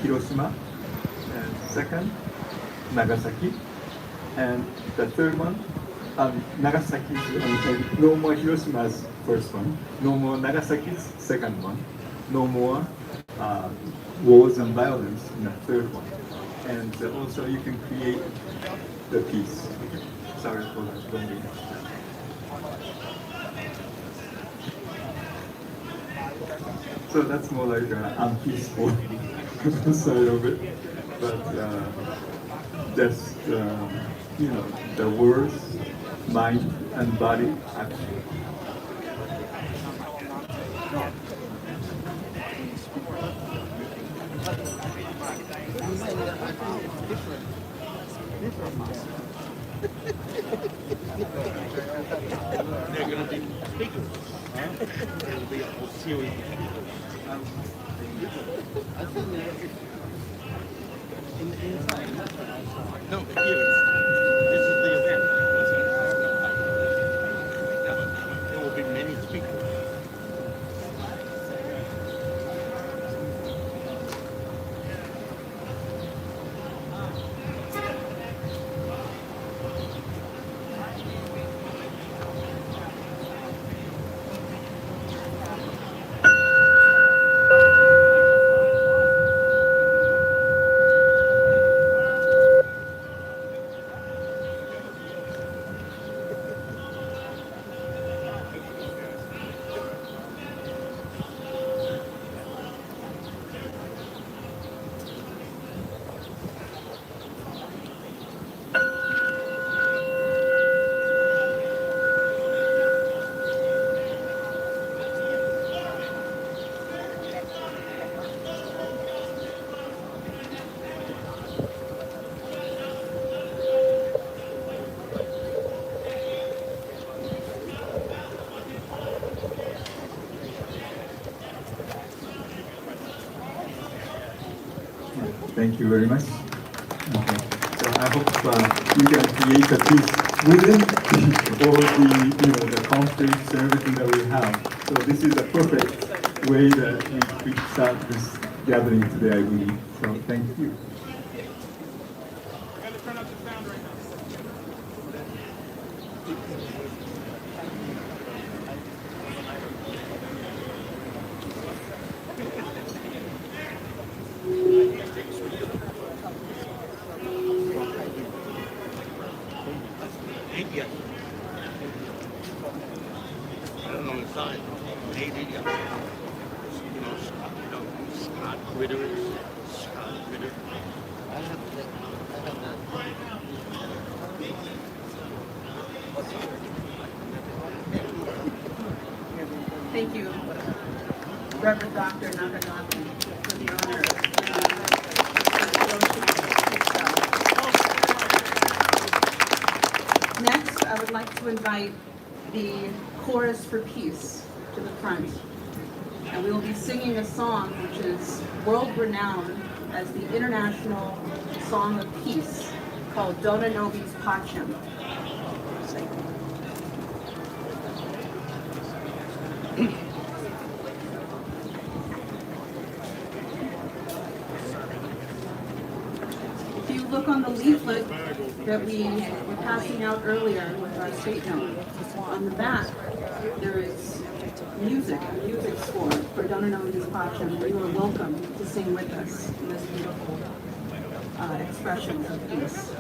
Hiroshima, and second, Nagasaki, and the third one, Nagasaki, no more Hiroshima's first one, no more Nagasaki's second one, no more wars and violence in the third one. And also you can create the peace. Sorry for that long. So that's more like an unpeaceful side of it, but just the words, mind, and body action. They're going to be speakers. There will be a whole series of people. No, here. This is the event. There will be many speakers. Thank you very much. Okay. So I hope we can create a peace within all the conflicts and everything that we have. So this is a perfect way that we start this gathering today, I believe. So thank you. Thank you, Reverend Dr. Nakanaki, for the honor Next, I would like to invite the Chorus for Peace to the front. And we will be singing a song which is world-renowned as the International Song of Peace, called Dona Nobis Pacem. If you look on the leaflet that we were passing out earlier with our state note, on the back there is music, a music score for Dona Nobis Pacem. You are welcome to sing with us in this beautiful expression of peace.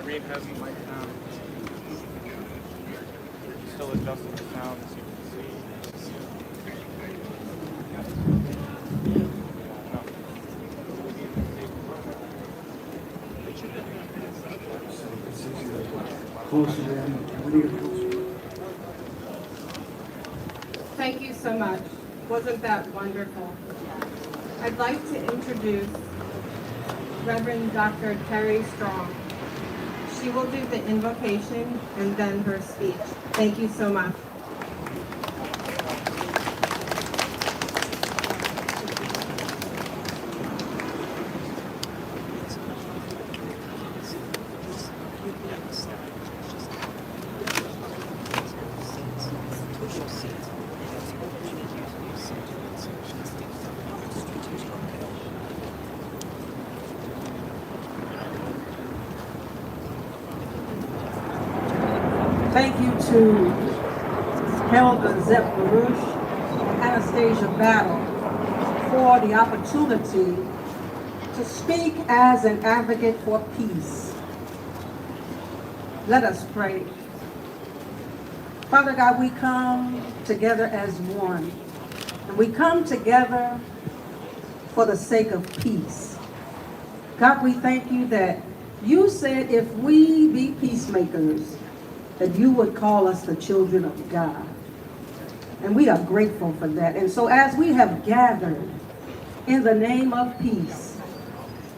Irene has the mic now. Still adjusting the sound, as you can see. Thank you so much. Wasn't that wonderful? I'd like to introduce Reverend Dr. Terry Strong. She will do the invocation and then her speech. Thank you so much. Thank you to Elder Zep LaRouche, Anastasia Battle, for the opportunity to speak as an advocate for peace. Let us pray. Father God, we come together as one, and we come together for the sake of peace. God, we thank you that you said if we be peacemakers, that you would call us the children of God. And we are grateful for that. And so as we have gathered in the name of peace,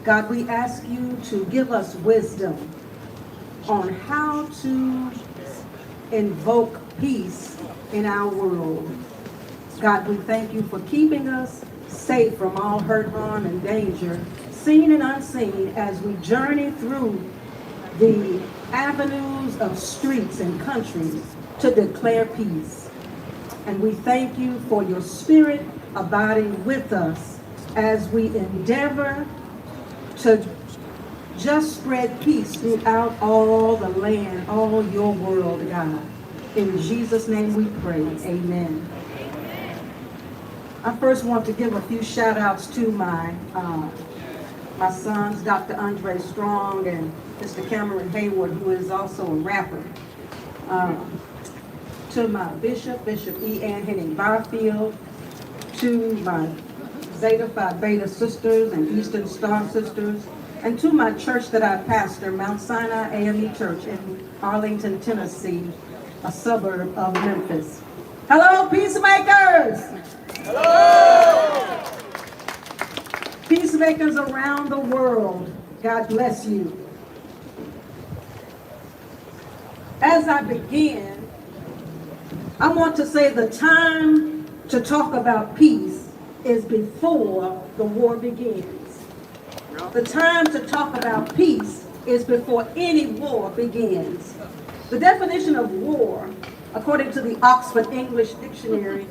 God, we ask you to give us wisdom on how to invoke peace in our world. God, we thank you for keeping us safe from all hurt, harm, and danger, seen and unseen, as we journey through the avenues of streets and countries to declare peace. And we thank you for your spirit abiding with us as we endeavor to just spread peace throughout all the land, all your world, God. In Jesus' name we pray, amen. I first want to give a few shout outs to my sons, Dr. Andre Strong and Mr. Cameron Hayward, who is also a rapper. To my Bishop E. Ann Henning Barfield, to my Zeta Phi Beta sisters and Eastern Star sisters, and to my church that I pastor, Mount Sinai AME Church in Arlington, Tennessee, a suburb of Memphis. Hello, peacemakers! Hello! Peacemakers around the world, God bless you. As I begin, I want to say the time to talk about peace is before the war begins. The time to talk about peace is before any war begins. The definition of war, according to the Oxford English Dictionary,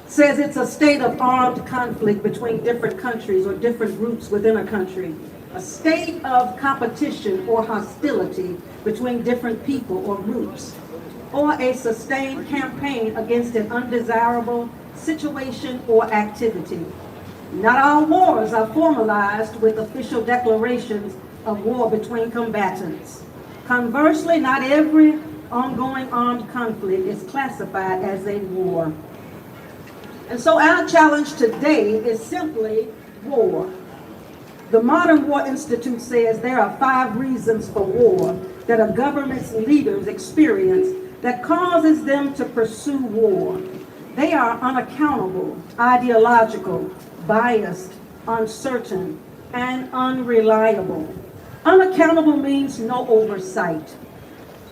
says it's a state of armed conflict between different countries or different groups within a country a state of competition or hostility between different people or groups, or a sustained campaign against an undesirable situation or activity. Not all wars are formalized with official declarations of war between combatants. Conversely, not every ongoing armed conflict is classified as a war. And so our challenge today is simply war. The Modern War Institute says there are 5 reasons for war that a government's leaders experience that causes them to pursue war. They are unaccountable, ideological, biased, uncertain, and unreliable. Unaccountable means no oversight.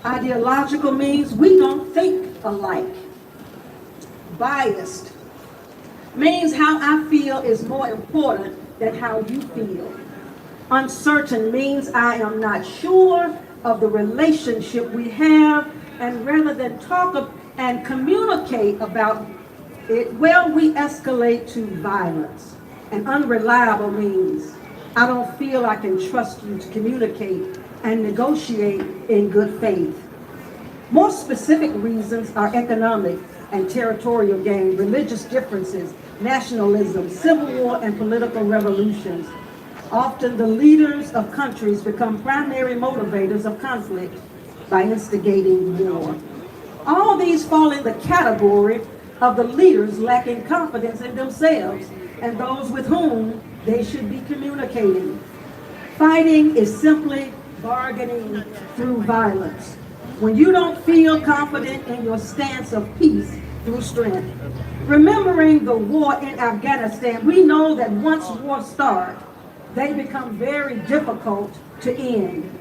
Ideological means we don't think alike. Biased means how I feel is more important than how you feel. Uncertain means I am not sure of the relationship we have, and rather than talk and communicate about it, well, we escalate to violence. And unreliable means I don't feel I can trust you to communicate and negotiate in good faith. More specific reasons are economic and territorial gain, religious differences, nationalism, civil war, and political revolutions. Often the leaders of countries become primary motivators of conflict by instigating war. All these fall in the category of the leaders lacking confidence in themselves and those with whom they should be communicating. Fighting is simply bargaining through violence. When you don't feel confident in your stance of peace through strength. Remembering the war in Afghanistan, we know that once wars start, they become very difficult to end.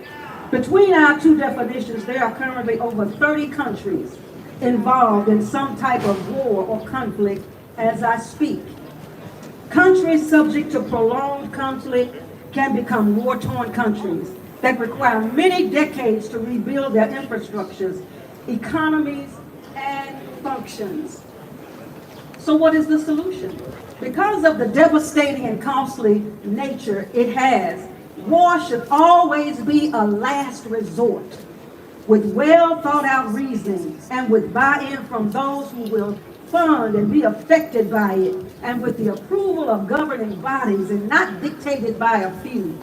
Between our 2 definitions, there are currently over 30 countries involved in some type of war or conflict as I speak. Countries subject to prolonged conflict can become war-torn countries that require many decades to rebuild their infrastructures, economies, and functions. So what is the solution? Because of the devastating and costly nature it has, war should always be a last resort, with well thought out reasonings and with buy-in from those who will fund and be affected by it, and with the approval of governing bodies and not dictated by a few.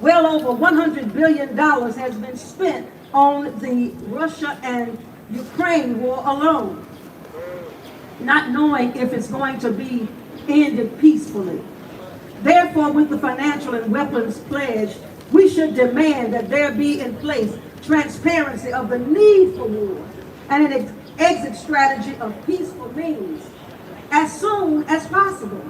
Well over $100 billion has been spent on the Russia and Ukraine war alone, not knowing if it's going to be ended peacefully. Therefore, with the financial and weapons pledge, we should demand that there be in place transparency of the need for war and an exit strategy of peaceful means as soon as possible.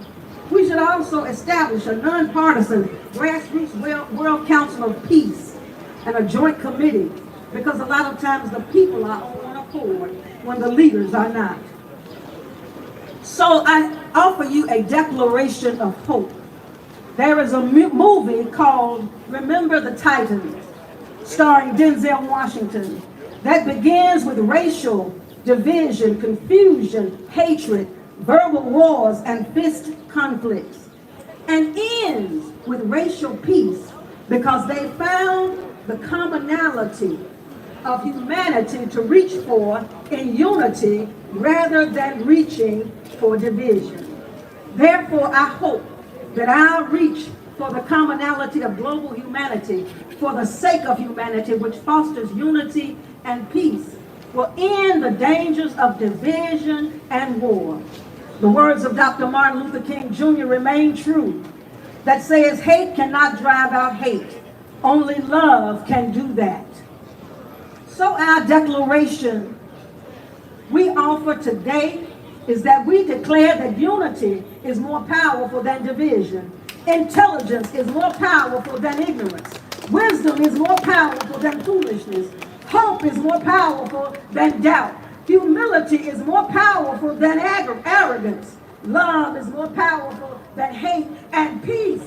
We should also establish a nonpartisan grassroots World Council of Peace and a joint committee, because a lot of times the people are on one accord when the leaders are not. So I offer you a declaration of hope. There is a movie called Remember the Titans, starring Denzel Washington, that begins with racial division, confusion, hatred, verbal wars, and fist conflicts, and ends with racial peace because they found the commonality of humanity to reach for in unity rather than reaching for division. Therefore, I hope that our reach for the commonality of global humanity, for the sake of humanity, which fosters unity and peace, will end the dangers of division and war. The words of Dr. Martin Luther King Jr. remain true, that says hate cannot drive out hate. Only love can do that. So our declaration we offer today is that we declare that unity is more powerful than division. Intelligence is more powerful than ignorance. Wisdom is more powerful than foolishness. Hope is more powerful than doubt. Humility is more powerful than arrogance. Love is more powerful than hate. And peace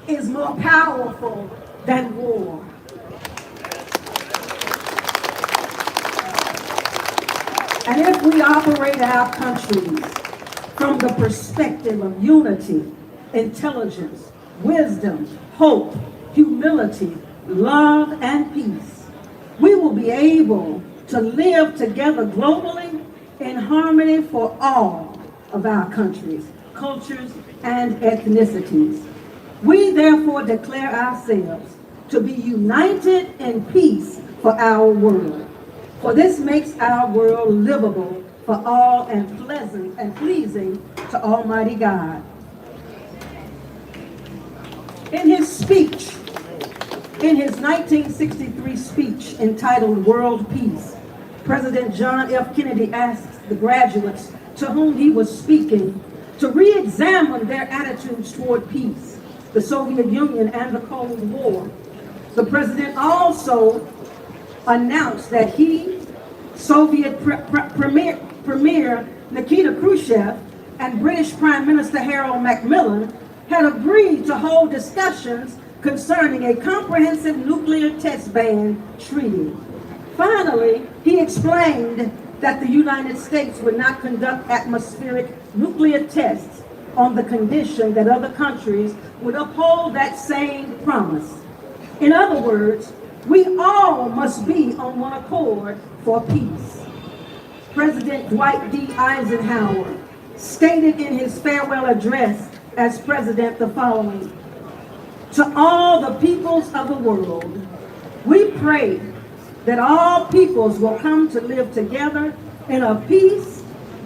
is more powerful than war. And if we operate our countries from the perspective of unity, intelligence, wisdom, hope, humility, humility, love, and peace, we will be able to live together globally in harmony for all of our countries, cultures, and ethnicities. We therefore declare ourselves to be united in peace for our world. For this makes our world livable for all and pleasant and pleasing to Almighty God. In his speech, in his 1963 speech entitled World Peace, President John F. Kennedy asked the graduates to whom he was speaking to re-examine their attitudes toward peace, the Soviet Union, and the Cold War. The president also announced that he, Soviet Premier Nikita Khrushchev, and British Prime Minister Harold Macmillan had agreed to hold discussions concerning a comprehensive nuclear test ban treaty. Finally, he explained that the United States would not conduct atmospheric nuclear tests on the condition that other countries would uphold that same promise. In other words, we all must be on one accord for peace. President Dwight D. Eisenhower stated in his farewell address as president the following: "To all the peoples of the world, we pray that all peoples will come to live together in a peace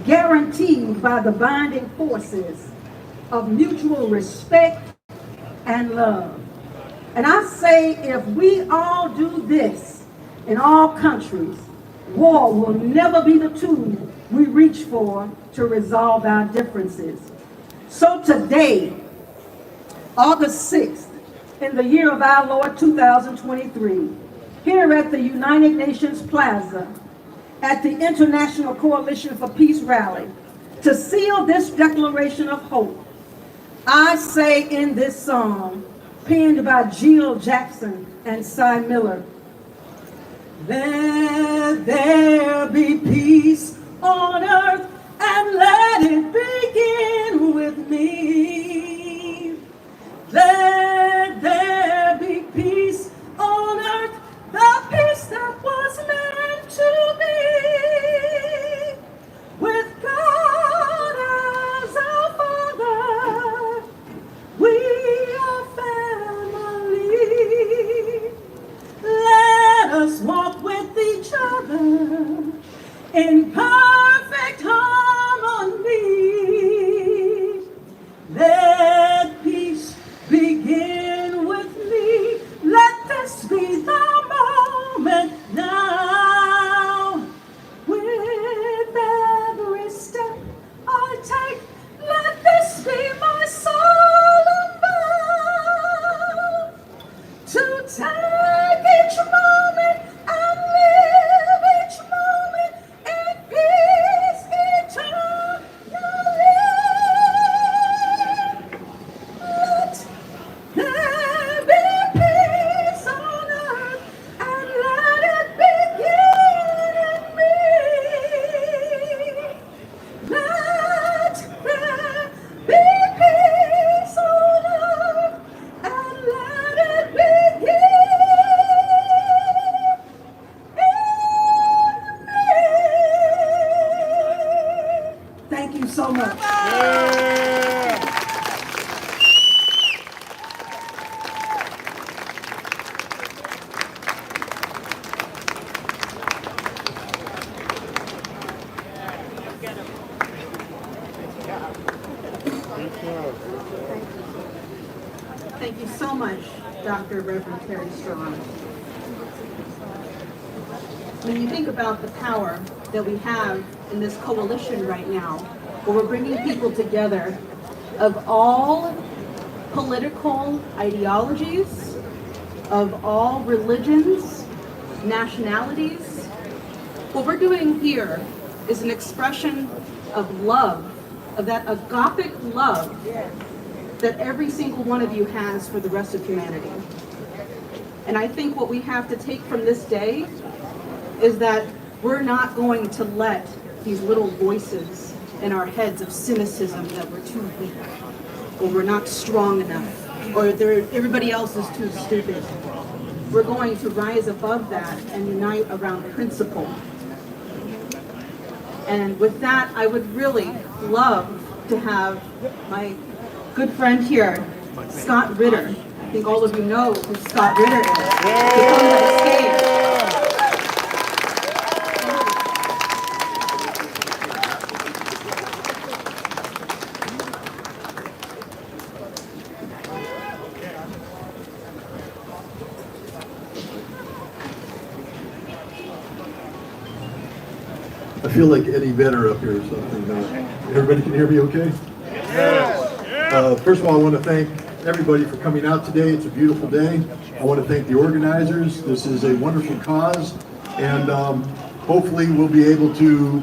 guaranteed by the binding forces of mutual respect and love." And I say, if we all do this in all countries, war will never be the tool we reach for to resolve our differences. So today, August 6th, in the year of our Lord 2023, here at the United Nations Plaza, at the International Coalition for Peace Rally, to seal this declaration of hope, I say in this song, penned by Jill Jackson and Cy Miller, "Let there be peace on earth and let it begin with me. Let there be peace on earth, the peace that was meant to be. With God as our Father, we are family. Let us walk with each other in perfect harmony. Let peace begin with me. Let this be the moment now. With every step I take, let this be my solemn vow. To take each moment and live each moment in peace eternally. Let there be peace on earth and let it begin in me. Let there be peace on earth and let it begin in me. Thank you so much. Thank you so much, Dr. Reverend Terry Strong. When you think about the power that we have in this coalition right now, where we're bringing people together of all political ideologies, of all religions, nationalities, what we're doing here is an expression of love, of that agapic love that every single one of you has for the rest of humanity. And I think what we have to take from this day is that we're not going to let these little voices in our heads of cynicism that we're too weak or we're not strong enough or everybody else is too stupid. We're going to rise above that and unite around principle. And with that, I would really love to have my good friend here, Scott Ritter. I think all of you know who Scott Ritter is. To come to the stage. I feel like Eddie Vedder up here or something. Everybody can hear me okay? First of all, I want to thank everybody for coming out today. It's a beautiful day. I want to thank the organizers. This is a wonderful cause, and hopefully we'll be able to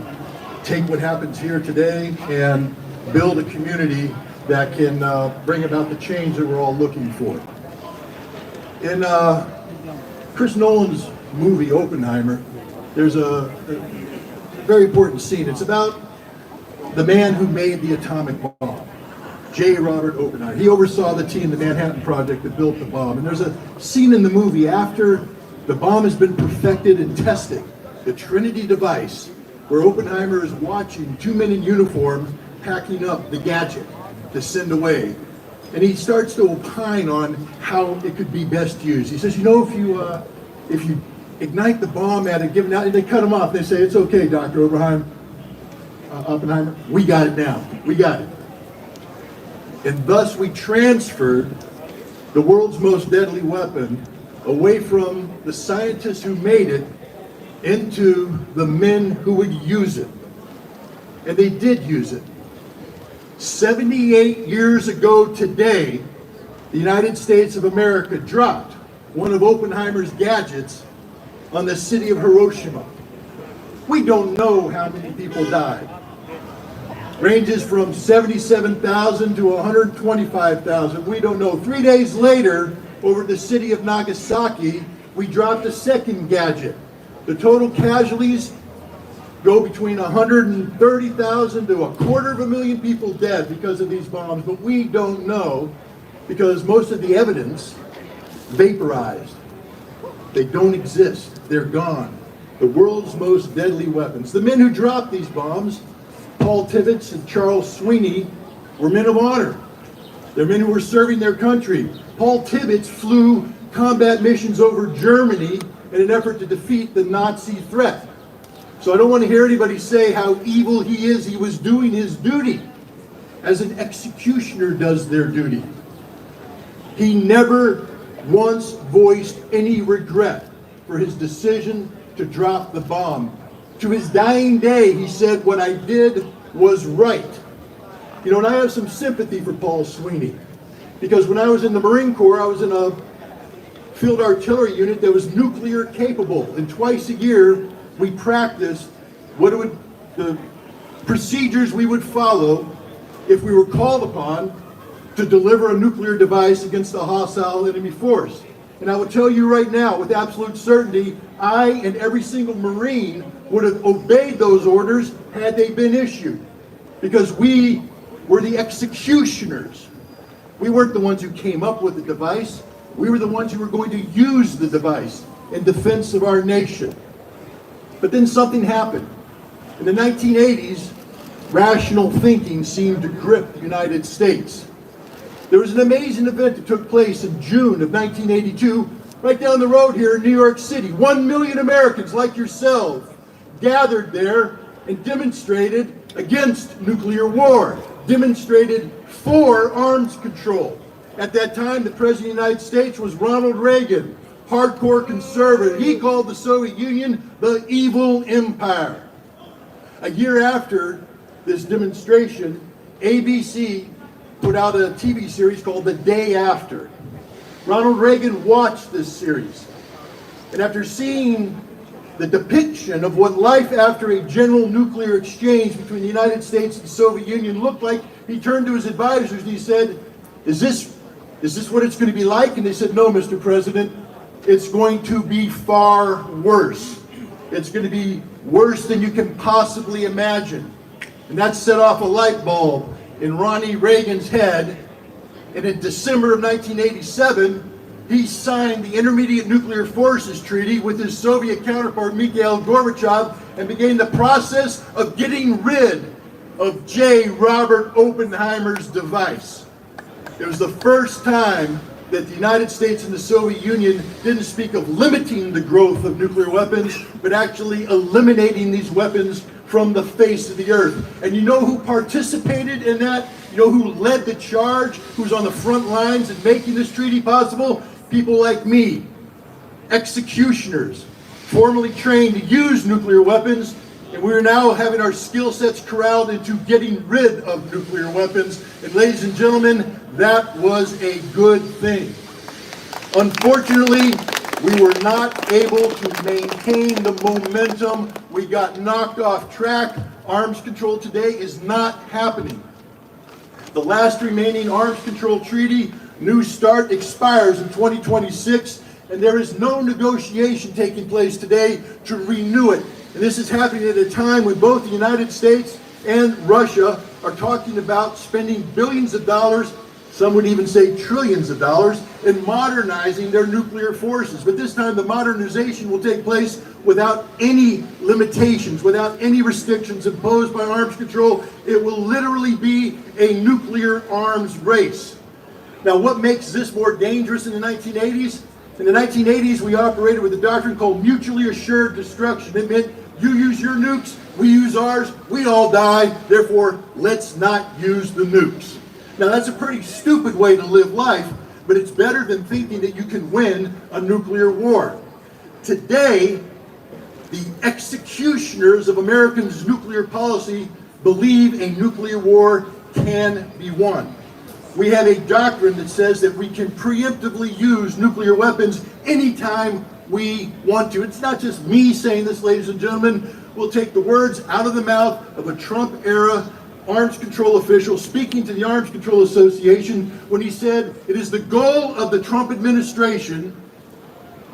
take what happens here today and build a community that can bring about the change that we're all looking for. In Chris Nolan's movie, Oppenheimer, there's a very important scene. It's about the man who made the atomic bomb, J. Robert Oppenheimer. He oversaw the team, the Manhattan Project, that built the bomb. And there's a scene in the movie after the bomb has been perfected and tested, the Trinity device, where Oppenheimer is watching two men in uniform packing up the gadget to send away. And he starts to opine on how it could be best used. He says, you know, if you ignite the bomb at a given out, and they cut him off. They say, it's okay, Dr. Oppenheimer, we got it now. We got it. And thus we transferred the world's most deadly weapon away from the scientists who made it into the men who would use it. And they did use it. 78 years ago today, the United States of America dropped one of Oppenheimer's gadgets on the city of Hiroshima. We don't know how many people died. Ranges from 77,000 to 125,000. We don't know. 3 days later, over the city of Nagasaki, we dropped a second gadget. The total casualties go between 130,000 to 250,000 people dead because of these bombs, but we don't know because most of the evidence vaporized. They don't exist. They're gone. The world's most deadly weapons. The men who dropped these bombs, Paul Tibbets and Charles Sweeney, were men of honor. They're men who were serving their country. Paul Tibbets flew combat missions over Germany in an effort to defeat the Nazi threat. So I don't want to hear anybody say how evil he is. He was doing his duty as an executioner does their duty. He never once voiced any regret for his decision to drop the bomb. To his dying day, he said, what I did was right. You know, and I have some sympathy for Paul Sweeney, because when I was in the Marine Corps, I was in a field artillery unit that was nuclear capable, and twice a year we practiced the procedures we would follow if we were called upon to deliver a nuclear device against a hostile enemy force. And I will tell you right now, with absolute certainty, I and every single Marine would have obeyed those orders had they been issued, because we were the executioners. We weren't the ones who came up with the device. We were the ones who were going to use the device in defense of our nation. But then something happened. In the 1980s, rational thinking seemed to grip the United States. There was an amazing event that took place in June of 1982, right down the road here in New York City. 1 million Americans like yourselves gathered there and demonstrated against nuclear war, demonstrated for arms control. At that time, the President of the United States was Ronald Reagan, hardcore conservative. He called the Soviet Union the evil empire. A year after this demonstration, ABC put out a TV series called The Day After. Ronald Reagan watched this series, and after seeing the depiction of what life after a general nuclear exchange between the United States and the Soviet Union looked like, he turned to his advisors and he said, is this what it's going to be like? And they said, no, Mr. President, it's going to be far worse. It's going to be worse than you can possibly imagine. And that set off a light bulb in Ronnie Reagan's head, And in December of 1987, he signed the Intermediate Nuclear Forces Treaty with his Soviet counterpart Mikhail Gorbachev and began the process of getting rid of J. Robert Oppenheimer's device. It was the first time that the United States and the Soviet Union didn't speak of limiting the growth of nuclear weapons, but actually eliminating these weapons from the face of the earth. And you know who participated in that? You know who led the charge? Who's on the front lines in making this treaty possible? People like me, executioners, formerly trained to use nuclear weapons, and we're now having our skill sets corralled into getting rid of nuclear weapons. And ladies and gentlemen, that was a good thing. Unfortunately, we were not able to maintain the momentum. We got knocked off track. Arms control today is not happening. The last remaining arms control treaty, New START, expires in 2026, and there is no negotiation taking place today to renew it. And this is happening at a time when both the United States and Russia are talking about spending billions of dollars, some would even say trillions of dollars, in modernizing their nuclear forces. But this time the modernization will take place without any limitations, without any restrictions imposed by arms control. It will literally be a nuclear arms race. Now, what makes this more dangerous in the 1980s? In the 1980s, we operated with a doctrine called mutually assured destruction. It meant you use your nukes, we use ours, we all die, therefore let's not use the nukes. Now, that's a pretty stupid way to live life, but it's better than thinking that you can win a nuclear war. Today, the executioners of Americans' nuclear policy believe a nuclear war can be won. We have a doctrine that says that we can preemptively use nuclear weapons anytime we want to. It's not just me saying this, ladies and gentlemen. We'll take the words out of the mouth of a Trump-era arms control official speaking to the Arms Control Association when he said it is the goal of the Trump administration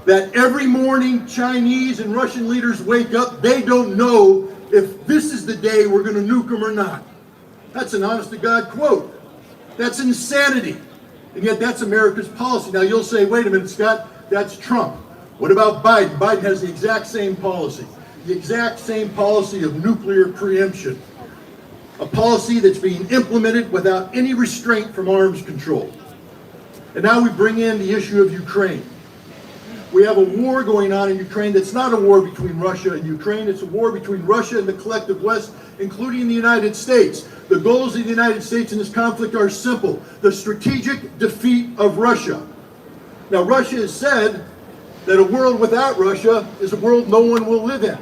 that every morning Chinese and Russian leaders wake up, they don't know if this is the day we're going to nuke them or not. That's an honest-to-God quote. That's insanity. And yet that's America's policy. Now you'll say, wait a minute, Scott, that's Trump. What about Biden? Biden has the exact same policy. The exact same policy of nuclear preemption. A policy that's being implemented without any restraint from arms control. And now we bring in the issue of Ukraine. We have a war going on in Ukraine that's not a war between Russia and Ukraine. It's a war between Russia and the collective West, including the United States. The goals of the United States in this conflict are simple. The strategic defeat of Russia. Now, Russia has said that a world without Russia is a world no one will live in.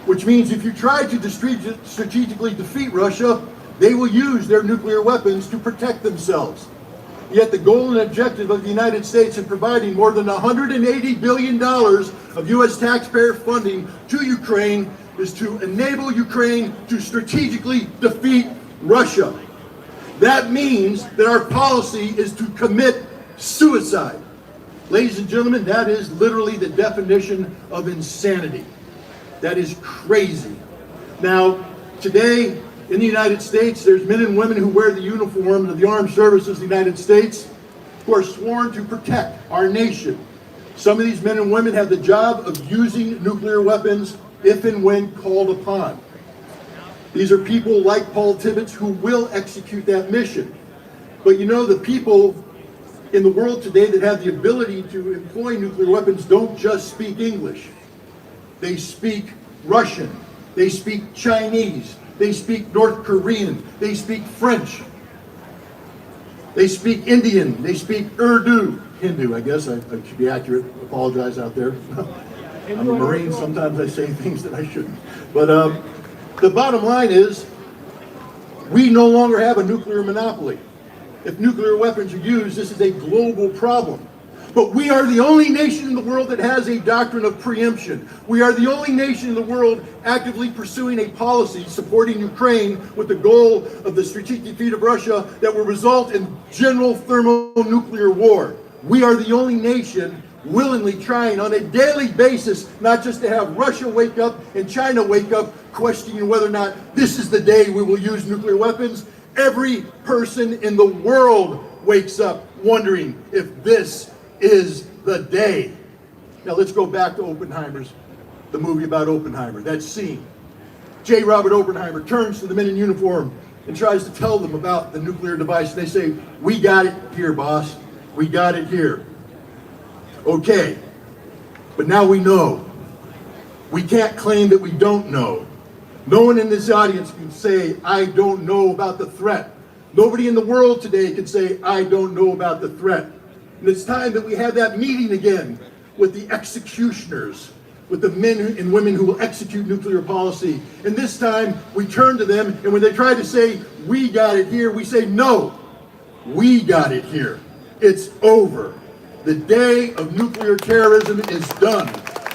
Which means if you try to strategically defeat Russia, they will use their nuclear weapons to protect themselves. Yet the goal and objective of the United States in providing more than $180 billion of U.S. taxpayer funding to Ukraine is to enable Ukraine to strategically defeat Russia. That means that our policy is to commit suicide. Ladies and gentlemen, that is literally the definition of insanity. That is crazy. Now, today in the United States, there's men and women who wear the uniform of the armed services of the United States who are sworn to protect our nation. Some of these men and women have the job of using nuclear weapons if and when called upon. These are people like Paul Tibbets who will execute that mission. But you know, the people in the world today that have the ability to employ nuclear weapons don't just speak English. They speak Russian, they speak Chinese, they speak North Korean, they speak French, they speak Indian, they speak Urdu, Hindu, I guess, I should be accurate, apologize out there. I'm a Marine, sometimes I say things that I shouldn't. But the bottom line is, we no longer have a nuclear monopoly. If nuclear weapons are used, this is a global problem. But we are the only nation in the world that has a doctrine of preemption. We are the only nation in the world actively pursuing a policy supporting Ukraine with the goal of the strategic defeat of Russia that will result in general thermonuclear war. We are the only nation willingly trying on a daily basis not just to have Russia wake up and China wake up questioning whether or not this is the day we will use nuclear weapons. Every person in the world wakes up wondering if this is the day. Now let's go back to Oppenheimer's, the movie about Oppenheimer, that scene. J. Robert Oppenheimer turns to the men in uniform and tries to tell them about the nuclear device. And they say, "We got it here, boss. We got it here." Okay, but now we know. We can't claim that we don't know. No one in this audience can say, "I don't know about the threat." Nobody in the world today can say, "I don't know about the threat." And it's time that we have that meeting again with the executioners, with the men and women who will execute nuclear policy. And this time we turn to them, and when they try to say, "We got it here," we say, "No, we got it here. It's over. The day of nuclear terrorism is done."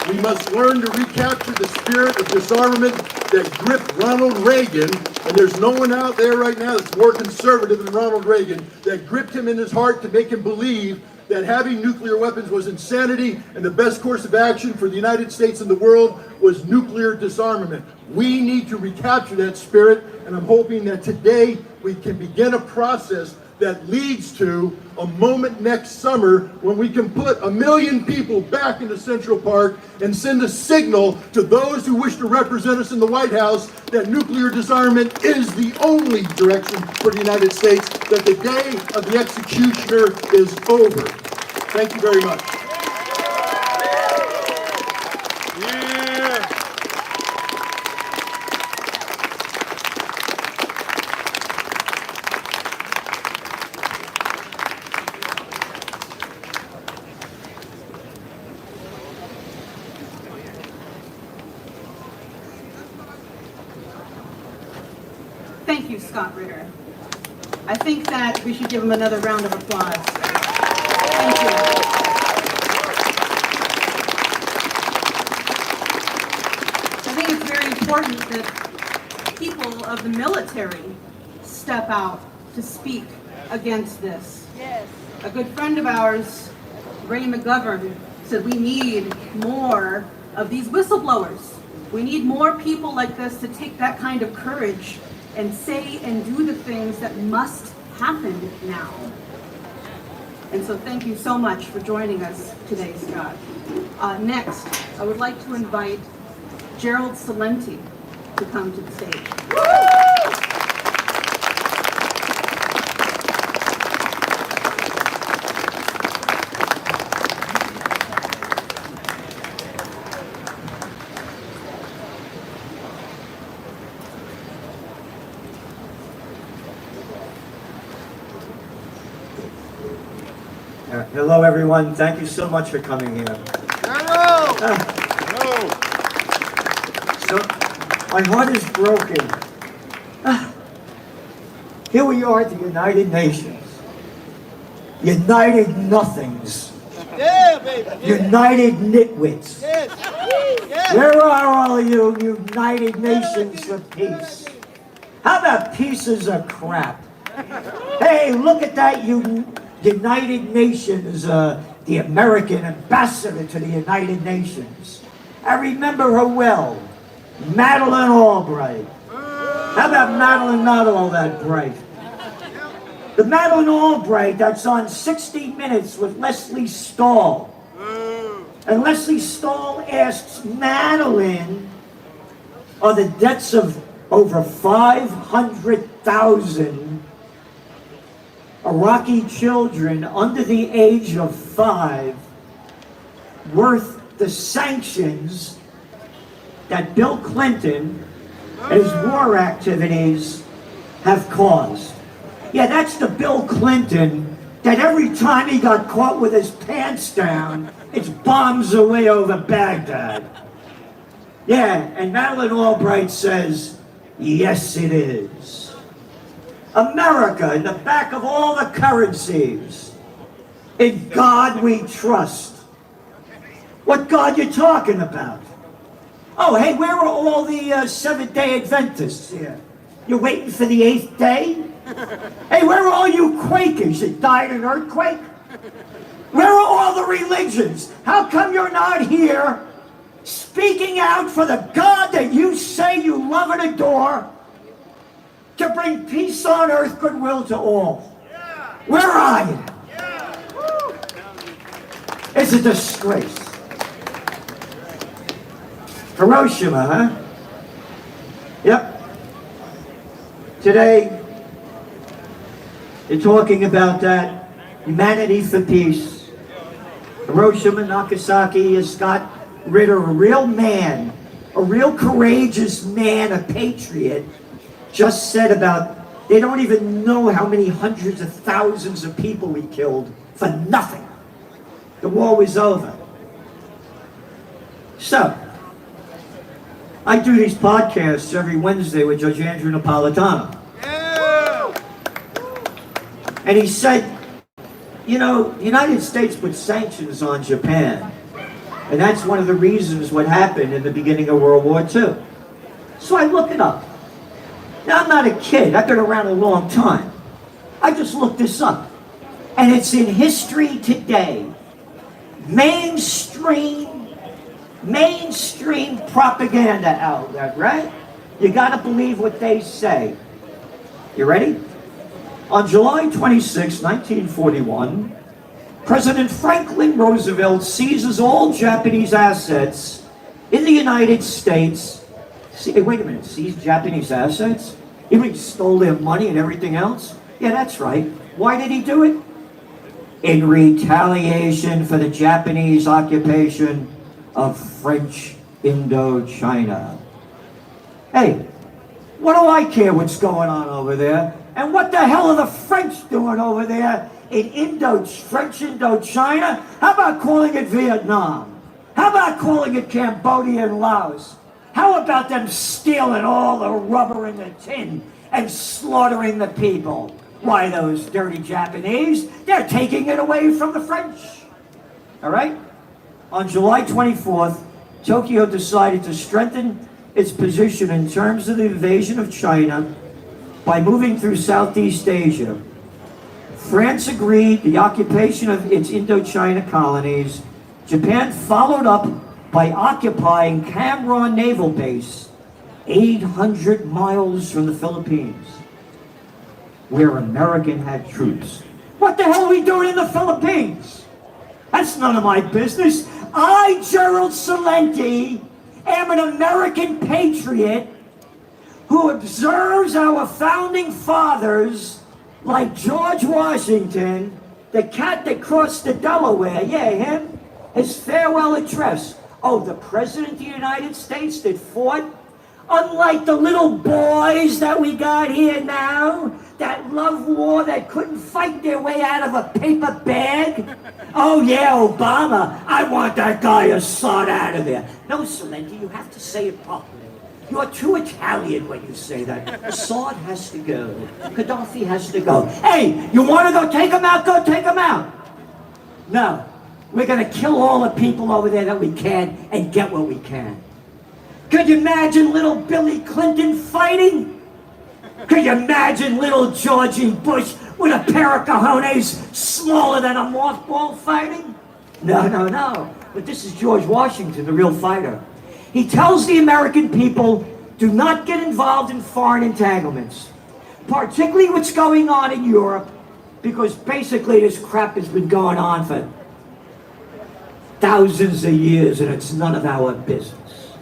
We must learn to recapture the spirit of disarmament that gripped Ronald Reagan, and there's no one out there right now that's more conservative than Ronald Reagan, that gripped him in his heart to make him believe that having nuclear weapons was insanity and the best course of action for the United States and the world was nuclear disarmament. We need to recapture that spirit, and I'm hoping that today we can begin a process that leads to a moment next summer when we can put 1 million people back into Central Park and send a signal to those who wish to represent us in the White House that nuclear disarmament is the only direction for the United States, that the day of the executioner is over. Thank you very much. Thank you, Scott Ritter. I think that we should give him another round of applause. Thank you. I think it's very important that people of the military step out to speak against this. Yes. A good friend of ours, Ray McGovern, said we need more of these whistleblowers. We need more people like this to take that kind of courage and say and do the things that must happen now. And so thank you so much for joining us today, Scott. Next, I would like to invite Gerald Salenti to come to the stage. Hello, everyone. Thank you so much for coming here. So, my heart is broken. Here we are at the United Nations. United nothings. Yeah, baby. United nitwits. Yes. Yes. Where are all of you United Nations for peace? How about pieces of crap? Hey, look at that United Nations, the American ambassador to the United Nations. I remember her well, Madeleine Albright. How about Madeleine not all that bright? The Madeleine Albright that's on 60 Minutes with Leslie Stahl. And Leslie Stahl asks Madeleine, are the deaths of over 500,000 Iraqi children under the age of 5 worth the sanctions that Bill Clinton and his war activities have caused? Yeah, that's the Bill Clinton that every time he got caught with his pants down, it's bombs away over Baghdad. Yeah, and Madeleine Albright says, yes it is. America, in the back of all the currencies. In God we trust. What God you talking about? Oh, hey, where are all the Seventh-day Adventists here? You waiting for the 8th day? Hey, where are all you Quakers that died in an earthquake? Where are all the religions? How come you're not here speaking out for the God that you say you love and adore, to bring peace on earth, goodwill to all? Where are you? It's a disgrace. Hiroshima, huh? Yep. Today, they're talking about that. Humanity for peace. Hiroshima, Nagasaki has got rid of a real man, a real courageous man, a patriot, just said about, they don't even know how many hundreds of thousands of people we killed for nothing. The war was over. So, I do these podcasts every Wednesday with Judge Andrew Napolitano. And he said, you know, the United States put sanctions on Japan. And that's one of the reasons what happened in the beginning of World War II. So I look it up. Now, I'm not a kid. I've been around a long time. I just looked this up. And it's in History Today. Mainstream propaganda outlet, right? You got to believe what they say. You ready? On July 26, 1941, President Franklin Roosevelt seizes all Japanese assets in the United States. See, hey, wait a minute, seized Japanese assets? You mean stole their money and everything else? Yeah, that's right. Why did he do it? In retaliation for the Japanese occupation of French Indochina. Hey, what do I care what's going on over there? And what the hell are the French doing over there in French Indochina? How about calling it Vietnam? How about calling it Cambodia and Laos? How about them stealing all the rubber and the tin and slaughtering the people? Why, those dirty Japanese, they're taking it away from the French. All right? On July 24th, Tokyo decided to strengthen its position in terms of the invasion of China by moving through Southeast Asia. France agreed the occupation of its Indochina colonies. Japan followed up by occupying Cam Ranh Naval Base, 800 miles from the Philippines, where American had troops. What the hell are we doing in the Philippines? That's none of my business. I, Gerald Celente, am an American patriot who observes our founding fathers like George Washington, the cat that crossed the Delaware, yeah, him, his farewell address. Oh, the President of the United States that fought, unlike the little boys that we got here now, that love war, that couldn't fight their way out of a paper bag. Oh yeah, Obama, I want that guy Assad out of there. No, Celente, you have to say it properly. You're too Italian when you say that. Assad has to go. Gaddafi has to go. Hey, you want to go take him out? Go take him out. No, we're going to kill all the people over there that we can and get what we can. Could you imagine little Billy Clinton fighting? Could you imagine little Georgie Bush with a pair of cojones smaller than a mothball fighting? No, no, no. But this is George Washington, the real fighter. He tells the American people, do not get involved in foreign entanglements, particularly what's going on in Europe, because basically this crap has been going on for thousands of years and it's none of our business.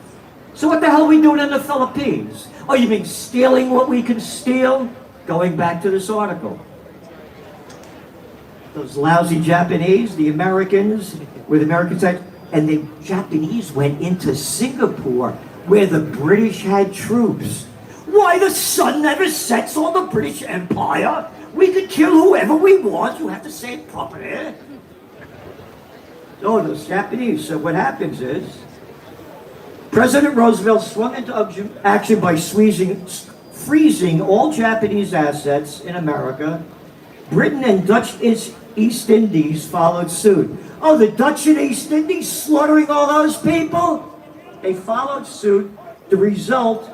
So what the hell are we doing in the Philippines? Oh, you mean stealing what we can steal? Going back to this article. Those lousy Japanese, the Americans, where the Americans had, and the Japanese went into Singapore, where the British had troops. Why, the sun never sets on the British Empire. We could kill whoever we want. You have to say it properly. Oh, those Japanese. So what happens is, President Roosevelt swung into action by freezing all Japanese assets in America. Britain and Dutch East Indies followed suit. Oh, the Dutch and East Indies slaughtering all those people? They followed suit. The result,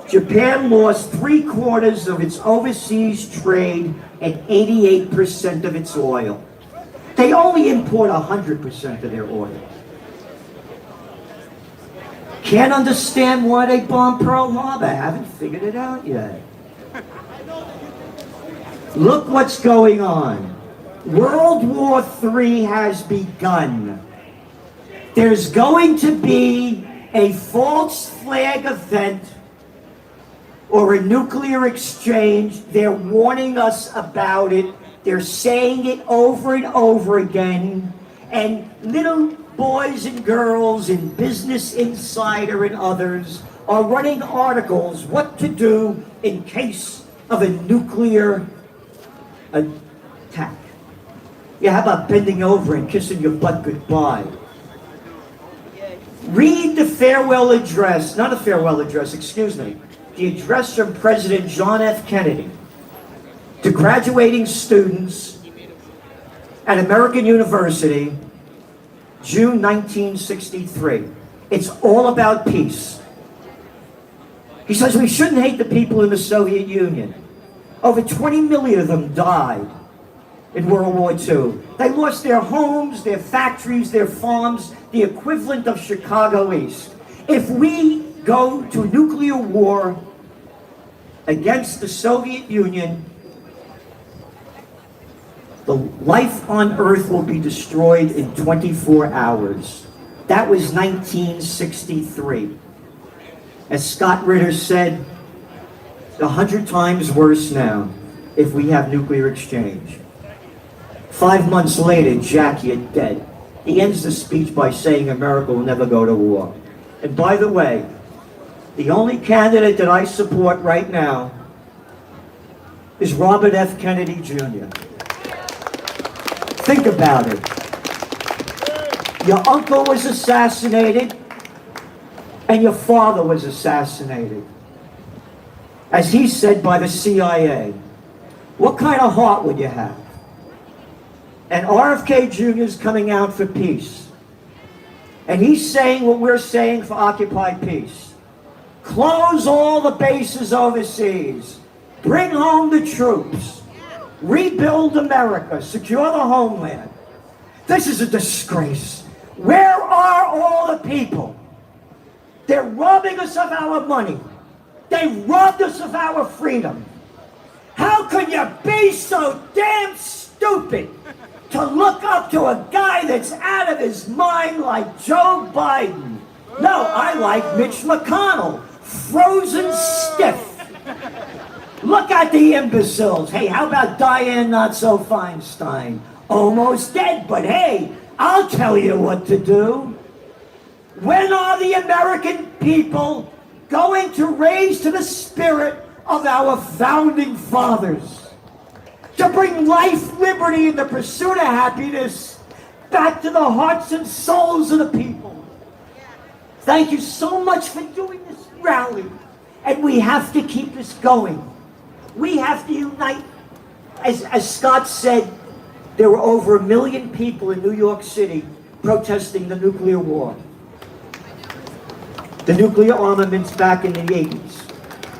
Japan lost 3/4 of its overseas trade and 88% of its oil. They only import 100% of their oil. Can't understand why they bombed Pearl Harbor. I haven't figured it out yet. Look what's going on. World War III has begun. There's going to be a false flag event or a nuclear exchange. They're warning us about it. They're saying it over and over again. And little boys and girls in Business Insider and others are running articles what to do in case of a nuclear attack. Yeah, how about bending over and kissing your butt goodbye? Read the farewell address, not a farewell address, excuse me, the address from President John F. Kennedy to graduating students at American University, June 1963. It's all about peace. He says we shouldn't hate the people in the Soviet Union. Over 20 million of them died in World War II. They lost their homes, their factories, their farms, the equivalent of Chicago East. If we go to nuclear war against the Soviet Union, the life on Earth will be destroyed in 24 hours. That was 1963. As Scott Ritter said, 100 times worse now if we have nuclear exchange. 5 months later, Jack, you're dead. He ends the speech by saying America will never go to war. And by the way, the only candidate that I support right now is Robert F. Kennedy Jr. Think about it. Your uncle was assassinated, and your father was assassinated. As he said, by the CIA. What kind of heart would you have? And RFK Jr. is coming out for peace. And he's saying what we're saying for occupied peace. Close all the bases overseas. Bring home the troops. Rebuild America. Secure the homeland. This is a disgrace. Where are all the people? They're robbing us of our money. They robbed us of our freedom. How can you be so damn stupid to look up to a guy that's out of his mind like Joe Biden? No, I like Mitch McConnell, frozen stiff. Look at the imbeciles. Hey, how about Diane Not-So-Feinstein? Almost dead, but hey, I'll tell you what to do. When are the American people going to raise to the spirit of our founding fathers? To bring life, liberty, and the pursuit of happiness back to the hearts and souls of the people. Thank you so much for doing this rally. And we have to keep this going. We have to unite. As Scott said, there were over 1 million people in New York City protesting the nuclear war. The nuclear armaments back in the 80s.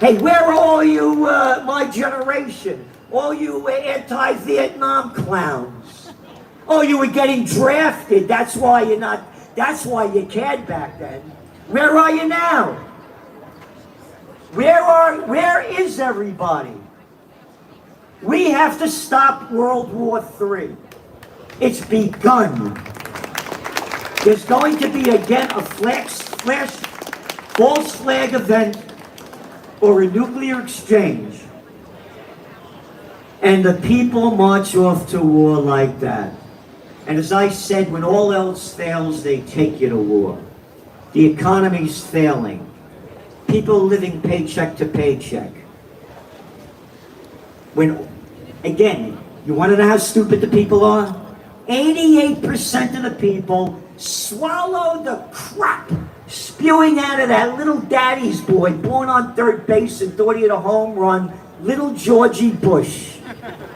Hey, where are all you, my generation? All you anti-Vietnam clowns. Oh, you were getting drafted. That's why you cared back then. Where are you now? Where is everybody? We have to stop World War III. It's begun. There's going to be again a false flag event or a nuclear exchange. And the people march off to war like that. And as I said, when all else fails, they take you to war. The economy's failing. People living paycheck to paycheck. When, again, you want to know how stupid the people are? 88% of the people swallow the crap spewing out of that little daddy's boy born on third base and thought he had a home run, little Georgie Bush.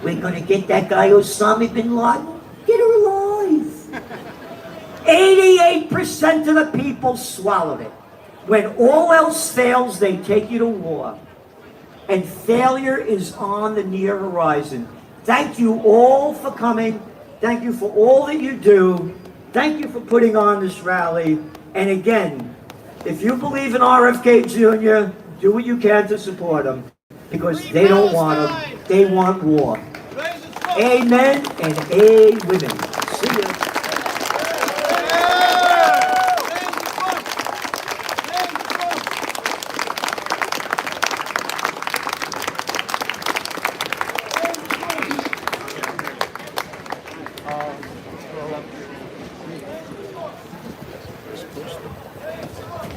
We're going to get that guy Osama bin Laden? Get her alive. 88% of the people swallowed it. When all else fails, they take you to war. And failure is on the near horizon. Thank you all for coming. Thank you for all that you do. Thank you for putting on this rally. And again, if you believe in RFK Jr., do what you can to support him. Because they don't want him. They want war. Amen and amen. See ya.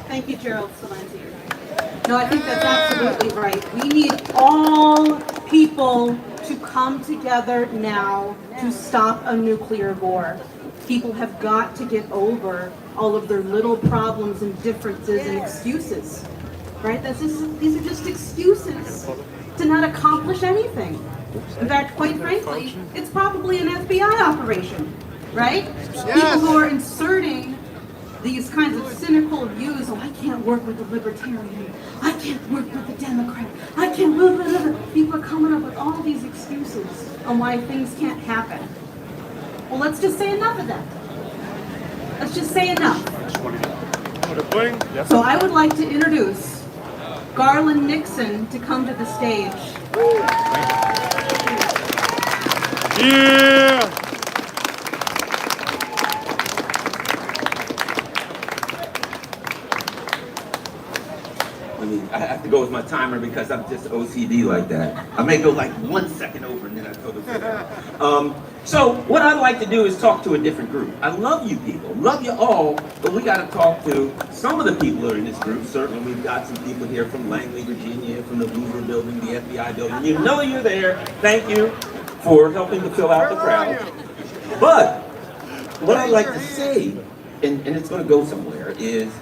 Thank you, Gerald Salenzi. No, I think that's absolutely right. We need all people to come together now to stop a nuclear war. People have got to get over all of their little problems and differences and excuses, right? These are just excuses to not accomplish anything. In fact, quite frankly, it's probably an FBI operation, right? People who are inserting these kinds of cynical views, oh, I can't work with the libertarian, I can't work with the Democrat, I can't, blah, blah, blah. People are coming up with all these excuses on why things can't happen. Well, let's just say enough of that. Let's just say enough. So I would like to introduce Garland Nixon to come to the stage. Yeah! I have to go with my timer because I'm just OCD like that. I may go like 1 second over and then I go to sit down. So what I'd like to do is talk to a different group. I love you people, love you all, but we got to talk to some of the people who are in this group. Certainly we've got some people here from Langley, Virginia, from the Hoover building, the FBI building. You know you're there. Thank you for helping to fill out the crowd. But what I'd like to say, and it's going to go somewhere, is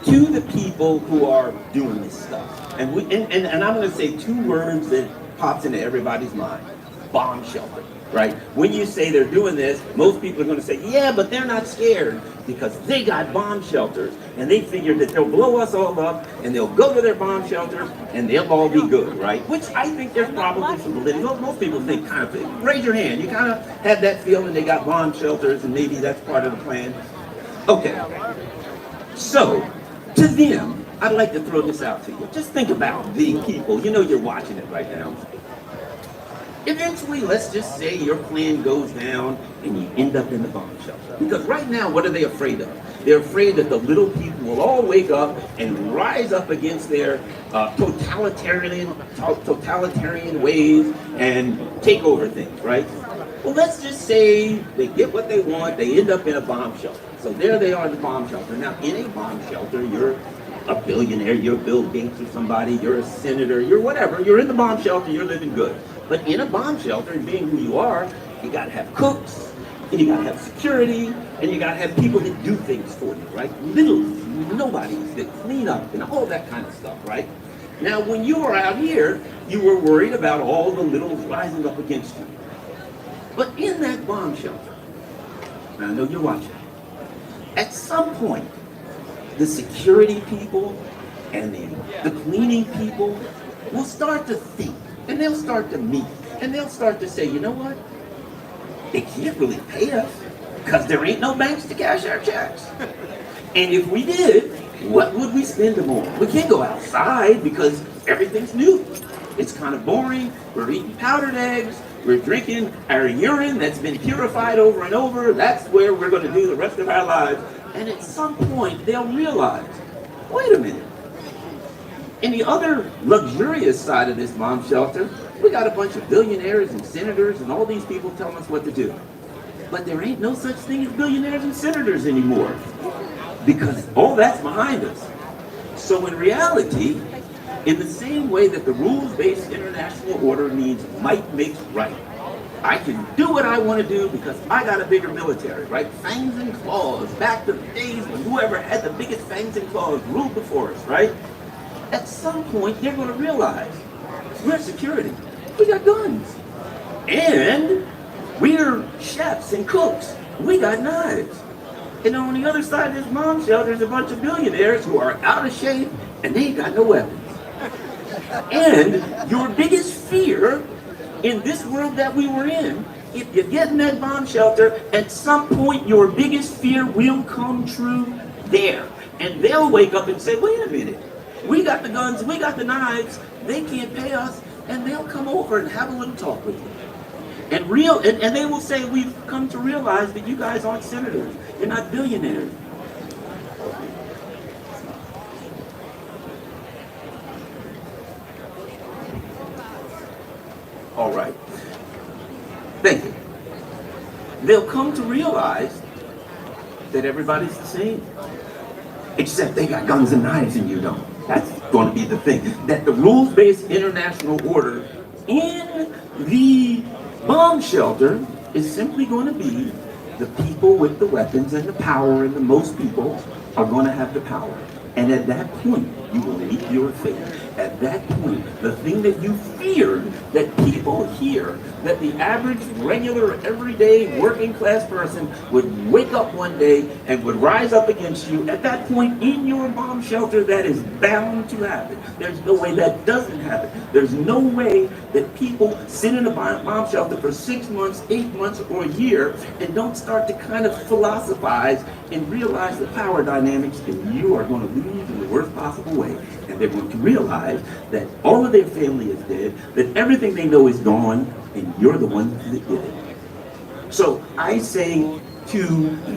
to the people who are doing this stuff. And I'm going to say two words that pops into everybody's mind. Bomb shelter, right? When you say they're doing this, most people are going to say, yeah, but they're not scared because they got bomb shelters and they figured that they'll blow us all up and they'll go to their bomb shelters and they'll all be good, right? Which I think there's probably some validity. Most people think kind of, raise your hand, you kind of have that feeling they got bomb shelters and maybe that's part of the plan. Okay, so to them, I'd like to throw this out to you. Just think about the people. You know you're watching it right now. Eventually, let's just say your plan goes down and you end up in the bomb shelter. Because right now, what are they afraid of? They're afraid that the little people will all wake up and rise up against their totalitarian ways and take over things, right? Well, let's just say they get what they want, they end up in a bomb shelter. So there they are in the bomb shelter. Now, in a bomb shelter, you're a billionaire, you're Bill Gates or somebody, you're a senator, you're whatever, you're in the bomb shelter, you're living good. But in a bomb shelter, and being who you are, you gotta have cooks, and you gotta have security, and you gotta have people that do things for you, right? Little nobodies that clean up and all that kind of stuff, right? Now, when you were out here, you were worried about all the littles rising up against you. But in that bomb shelter, and I know you're watching, at some point, the security people and the cleaning people will start to think, and they'll start to meet, and they'll start to say, you know what? They can't really pay us because there ain't no banks to cash our checks. And if we did, what would we spend them on? We can't go outside because everything's new. It's kind of boring. We're eating powdered eggs. We're drinking our urine that's been purified over and over. That's where we're going to do the rest of our lives. And at some point, they'll realize, wait a minute. In the other luxurious side of this bomb shelter, we got a bunch of billionaires and senators and all these people telling us what to do. But there ain't no such thing as billionaires and senators anymore because all that's behind us. So in reality, in the same way that the rules-based international order needs might makes right, I can do what I want to do because I got a bigger military, right? Fangs and claws, back to the days when whoever had the biggest fangs and claws ruled before us, right? At some point, they're going to realize we're security. We got guns. And we're chefs and cooks. We got knives. And on the other side of this bomb shelter, there's a bunch of billionaires who are out of shape and they ain't got no weapons. And your biggest fear in this world that we were in, if you get in that bomb shelter, at some point your biggest fear will come true there. And they'll wake up and say, wait a minute, we got the guns, we got the knives, they can't pay us, and they'll come over and have a little talk with you. And they will say, we've come to realize that you guys aren't senators. You're not billionaires. All right. Thank you. They'll come to realize that everybody's the same. Except they got guns and knives and you don't. That's going to be the thing. That the rules-based international order in the bomb shelter is simply going to be the people with the weapons and the power, and the most people are going to have the power. And at that point, you will meet your fate. At that point, the thing that you feared, that people hear, that the average, regular, everyday, working class person would wake up one day and would rise up against you, at that point in your bomb shelter, that is bound to happen. There's no way that doesn't happen. There's no way that people sit in a bomb shelter for 6 months, 8 months, or a year and don't start to kind of philosophize and realize the power dynamics, and you are going to lose in the worst possible way. And they're going to realize that all of their family is dead, that everything they know is gone, and you're the one that did it. So I say to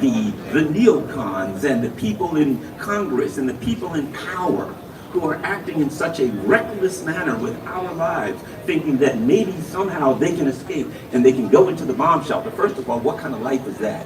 the neocons and the people in Congress and the people in power who are acting in such a reckless manner with our lives, thinking that maybe somehow they can escape and they can go into the bomb shelter. First of all, what kind of life is that?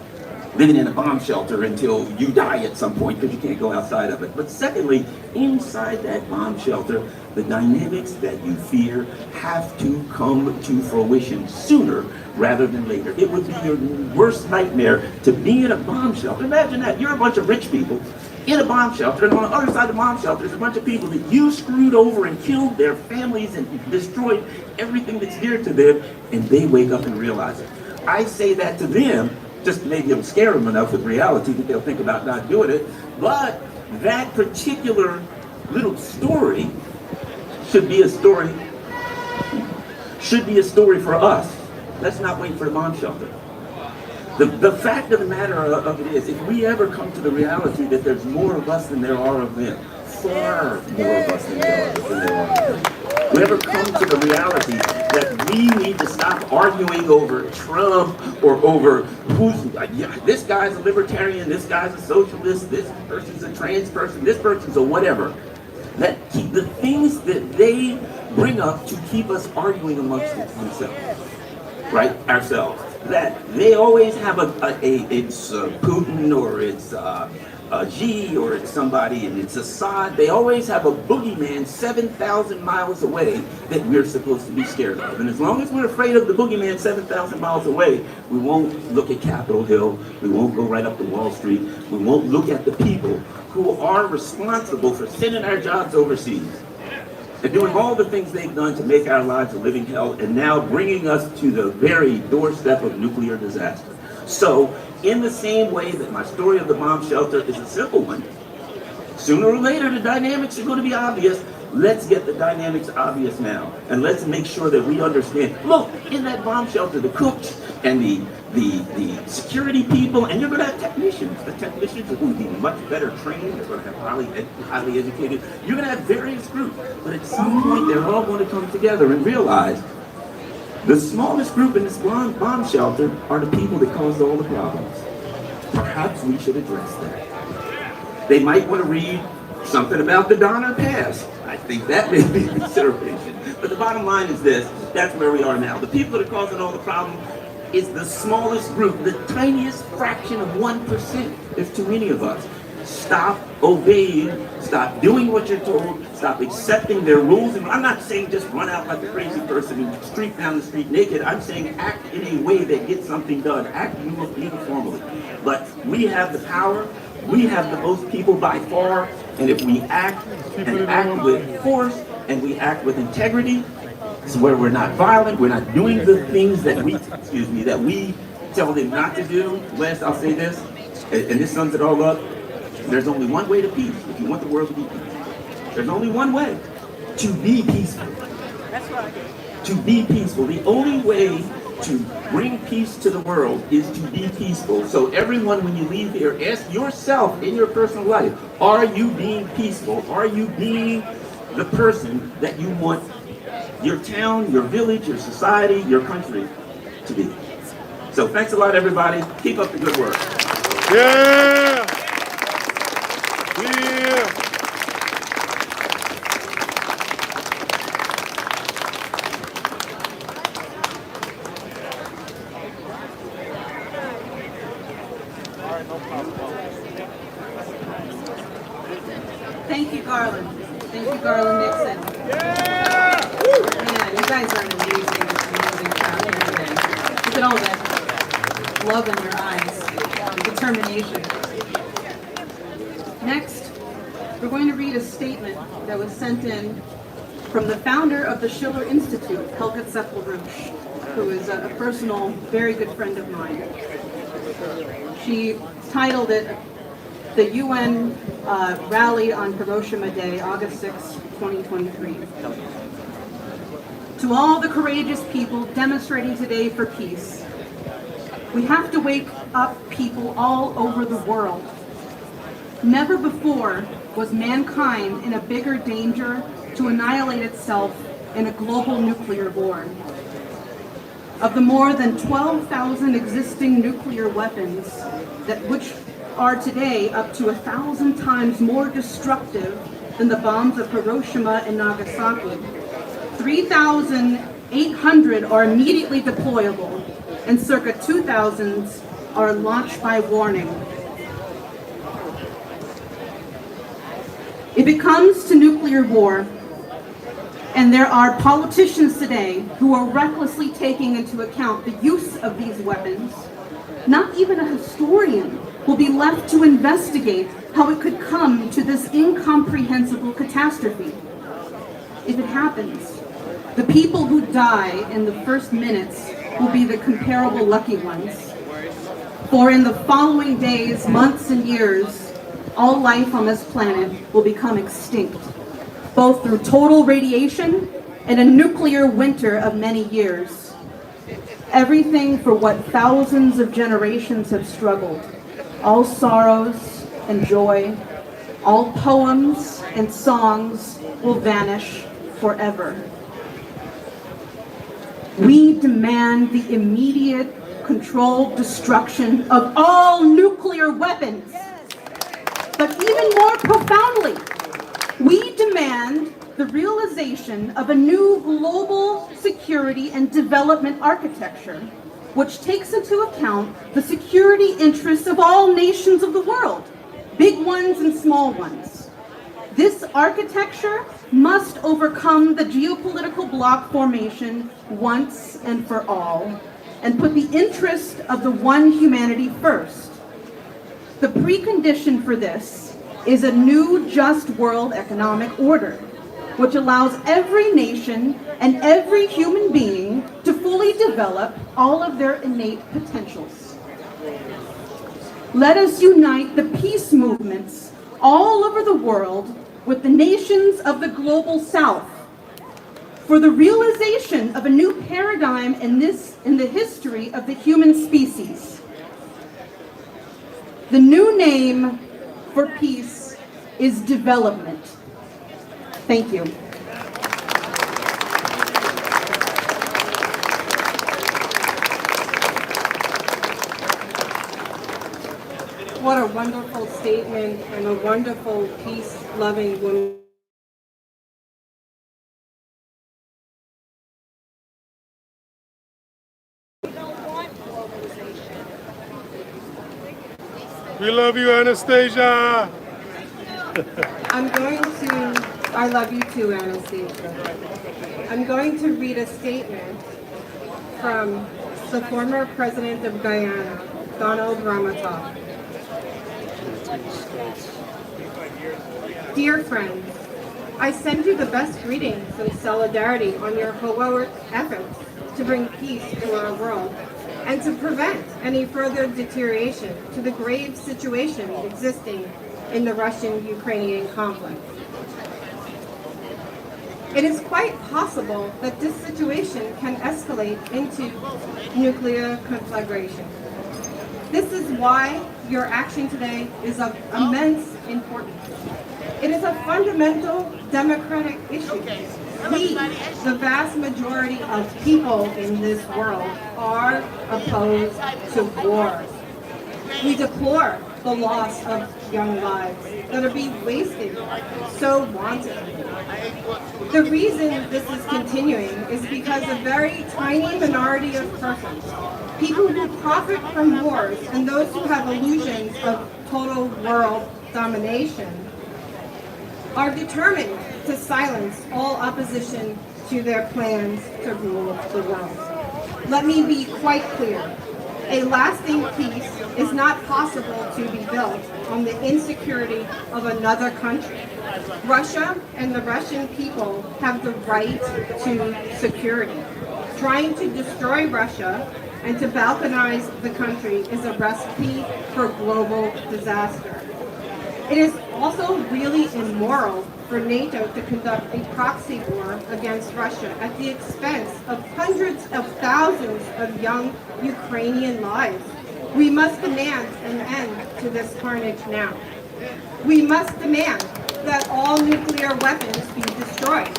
Living in a bomb shelter until you die at some point because you can't go outside of it. But secondly, inside that bomb shelter, the dynamics that you fear have to come to fruition sooner rather than later. It would be your worst nightmare to be in a bomb shelter. Imagine that. You're a bunch of rich people in a bomb shelter, and on the other side of the bomb shelter is a bunch of people that you screwed over and killed their families and destroyed everything that's dear to them, and they wake up and realize it. I say that to them, just maybe it'll scare them enough with reality that they'll think about not doing it, but that particular little story should be a story for us. Let's not wait for the bomb shelter. The fact of the matter of it is, if we ever come to the reality that there's more of us than there are of them, far more of us than there are of them, we ever come to the reality that we need to stop arguing over Trump or over this guy's a libertarian, this guy's a socialist, this person's a trans person, this person's a whatever. That keep the things that they bring up to keep us arguing amongst themselves, right? Ourselves. That they always have it's Putin, or it's Xi, or it's somebody, and it's Assad. They always have a boogeyman 7,000 miles away that we're supposed to be scared of. And as long as we're afraid of the boogeyman 7,000 miles away, we won't look at Capitol Hill, we won't go right up to Wall Street, we won't look at the people who are responsible for sending our jobs overseas and doing all the things they've done to make our lives a living hell, and now bringing us to the very doorstep of nuclear disaster. So, in the same way that my story of the bomb shelter is a simple one, sooner or later the dynamics are going to be obvious. Let's get the dynamics obvious now, and let's make sure that we understand. Look, in that bomb shelter, the cooks and the security people, and you're going to have technicians. The technicians are going to be much better trained. They're going to have highly educated. You're going to have various groups, but at some point they're all going to come together and realize the smallest group in this bomb shelter are the people that caused all the problems. Perhaps we should address that. They might want to read something about the Donner Pass. I think that may be a consideration. But the bottom line is this: that's where we are now. The people that are causing all the problems is the smallest group, the tiniest fraction of 1%. There's too many of us. Stop obeying, stop doing what you're told, stop accepting their rules. And I'm not saying just run out like a crazy person and streak down the street naked. I'm saying act in a way that gets something done. Act uniformly. But we have the power, we have the most people by far, and if we act and act with force and we act with integrity, it's where we're not violent, we're not doing the things that we tell them not to do. Last, I'll say this, and this sums it all up. There's only one way to peace if you want the world to be peaceful. There's only one way to be peaceful. That's right. To be peaceful. The only way to bring peace to the world is to be peaceful. So everyone, when you leave here, ask yourself in your personal life, are you being peaceful? Are you being the person that you want your town, your village, your society, your country to be. So thanks a lot, everybody. Keep up the good work. Yeah! Yeah! Thank you, Garland. Thank you, Garland Nixon. Man, you guys are an amazing crowd here today. Look at all that love in your eyes, determination. Next, we're going to read a statement that was sent in from the founder of the Schiller Institute, Helga LaRouche, who is a personal, very good friend of mine. She titled it the UN Rally on Hiroshima Day, August 6, 2023. To all the courageous people demonstrating today for peace, we have to wake up people all over the world. Never before was mankind in a bigger danger to annihilate itself in a global nuclear war. Of the more than 12,000 existing nuclear weapons, which are today up to 1,000 times more destructive than the bombs of Hiroshima and Nagasaki, 3,800 are immediately deployable, and circa 2,000 are launched by warning. If it comes to nuclear war, and there are politicians today who are recklessly taking into account the use of these weapons, not even a historian will be left to investigate how it could come to this incomprehensible catastrophe. If it happens, the people who die in the first minutes will be the comparable lucky ones. For in the following days, months, and years, all life on this planet will become extinct, both through total radiation and a nuclear winter of many years. Everything for what thousands of generations have struggled, all sorrows and joy, all poems and songs will vanish forever. We demand the immediate, controlled destruction of all nuclear weapons. But even more profoundly, we demand the realization of a new global security and development architecture, which takes into account the security interests of all nations of the world, big ones and small ones. This architecture must overcome the geopolitical bloc formation once and for all, and put the interest of the one humanity first. The precondition for this is a new just world economic order, which allows every nation and every human being to fully develop all of their innate potentials. Let us unite the peace movements all over the world with the nations of the global South for the realization of a new paradigm in the history of the human species. The new name for peace is development. Thank you. What a wonderful statement and a wonderful peace-loving woman. We love you, Anastasia. I love you too, Anastasia. I'm going to read a statement from the former president of Guyana, Donald Ramatov. Dear friends, I send you the best greetings and solidarity on your heroic efforts to bring peace to our world and to prevent any further deterioration to the grave situation existing in the Russian-Ukrainian conflict. It is quite possible that this situation can escalate into nuclear conflagration. This is why your action today is of immense importance. It is a fundamental democratic issue We, the vast majority of people in this world, are opposed to war. We deplore the loss of young lives that are being wasted so wantonly. The reason this is continuing is because a very tiny minority of persons, people who profit from wars and those who have illusions of total world domination, are determined to silence all opposition to their plans to rule the world. Let me be quite clear. A lasting peace is not possible to be built on the insecurity of another country. Russia and the Russian people have the right to security. Trying to destroy Russia and to balkanize the country is a recipe for global disaster. It is also really immoral for NATO to conduct a proxy war against Russia at the expense of hundreds of thousands of young Ukrainian lives. We must demand an end to this carnage now. We must demand that all nuclear weapons be destroyed.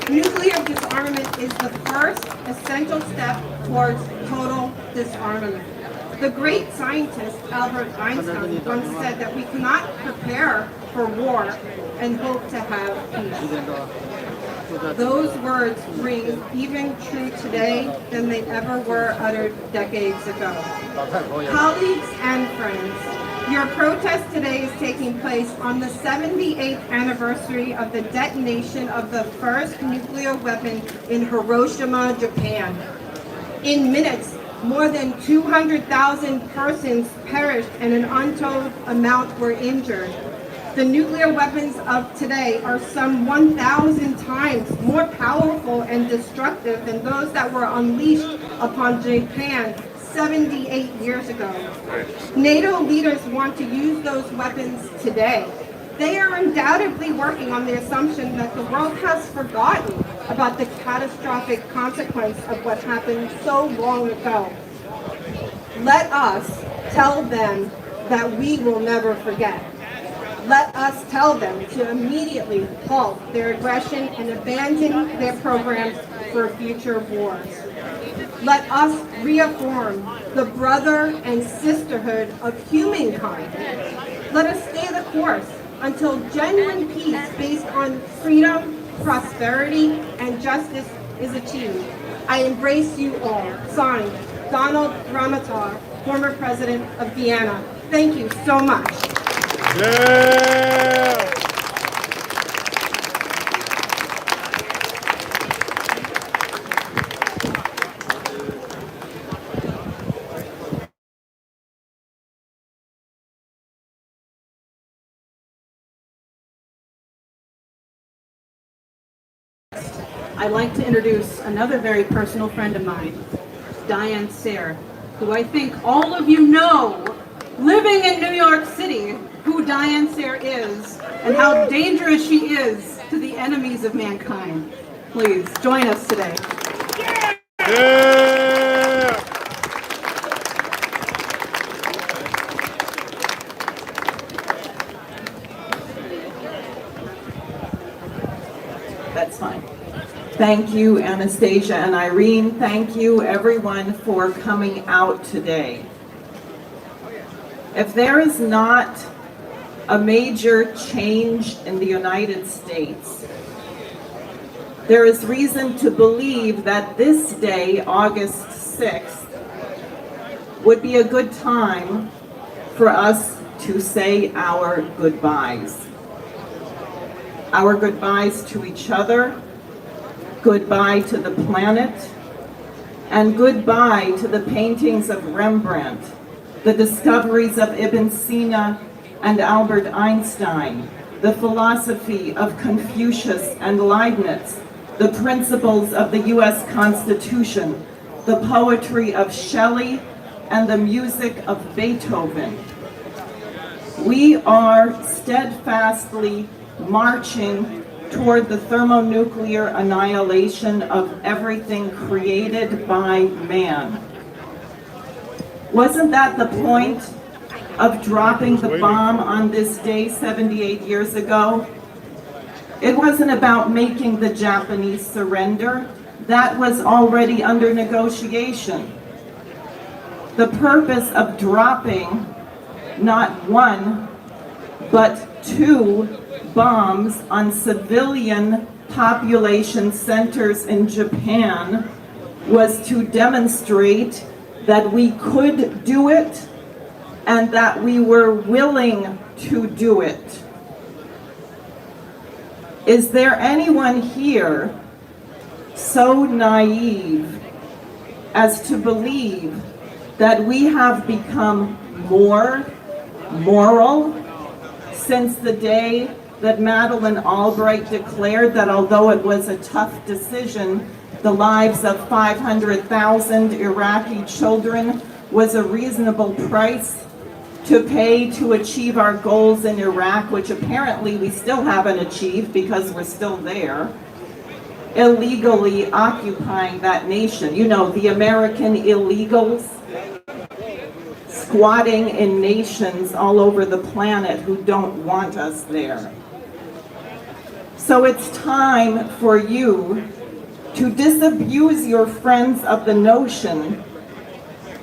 Nuclear disarmament is the first essential step towards total disarmament. The great scientist Albert Einstein once said that we cannot prepare for war and hope to have peace. Those words ring even true today than they ever were uttered decades ago. Colleagues and friends, your protest today is taking place on the 78th anniversary of the detonation of the first nuclear weapon in Hiroshima, Japan. In minutes, more than 200,000 persons perished and an untold amount were injured. The nuclear weapons of today are some 1,000 times more powerful and destructive than those that were unleashed upon Japan 78 years ago. NATO leaders want to use those weapons today. They are undoubtedly working on the assumption that the world has forgotten about the catastrophic consequence of what happened so long ago. Let us tell them that we will never forget. Let us tell them to immediately halt their aggression and abandon their programs for future wars. Let us reaffirm the brother and sisterhood of humankind. Let us stay the course until genuine peace based on freedom, prosperity, and justice is achieved. I embrace you all. Signed, Donald Ramatar, former president of Guyana. Thank you so much. Yeah! I'd like to introduce another very personal friend of mine, Diane Sayre, who I think all of you know, living in New York City, who Diane Sayre is and how dangerous she is to the enemies of mankind. Please join us today. Yeah! That's fine. Thank you, Anastasia and Irene. Thank you, everyone, for coming out today. If there is not a major change in the United States, there is reason to believe that this day, August 6th, would be a good time for us to say our goodbyes. Our goodbyes to each other, goodbye to the planet, and goodbye to the paintings of Rembrandt, the discoveries of Ibn Sina and Albert Einstein, the philosophy of Confucius and Leibniz, the principles of the U.S. Constitution, the poetry of Shelley, and the music of Beethoven. We are steadfastly marching toward the thermonuclear annihilation of everything created by man. Wasn't that the point of dropping the bomb on this day 78 years ago? It wasn't about making the Japanese surrender. That was already under negotiation. The purpose of dropping not one, but 2 bombs on civilian population centers in Japan was to demonstrate that we could do it and that we were willing to do it. Is there anyone here so naive as to believe that we have become more moral since the day that Madeleine Albright declared that although it was a tough decision, the lives of 500,000 Iraqi children was a reasonable price to pay to achieve our goals in Iraq, which apparently we still haven't achieved because we're still there, illegally occupying that nation. You know, the American illegals squatting in nations all over the planet who don't want us there. So it's time for you to disabuse your friends of the notion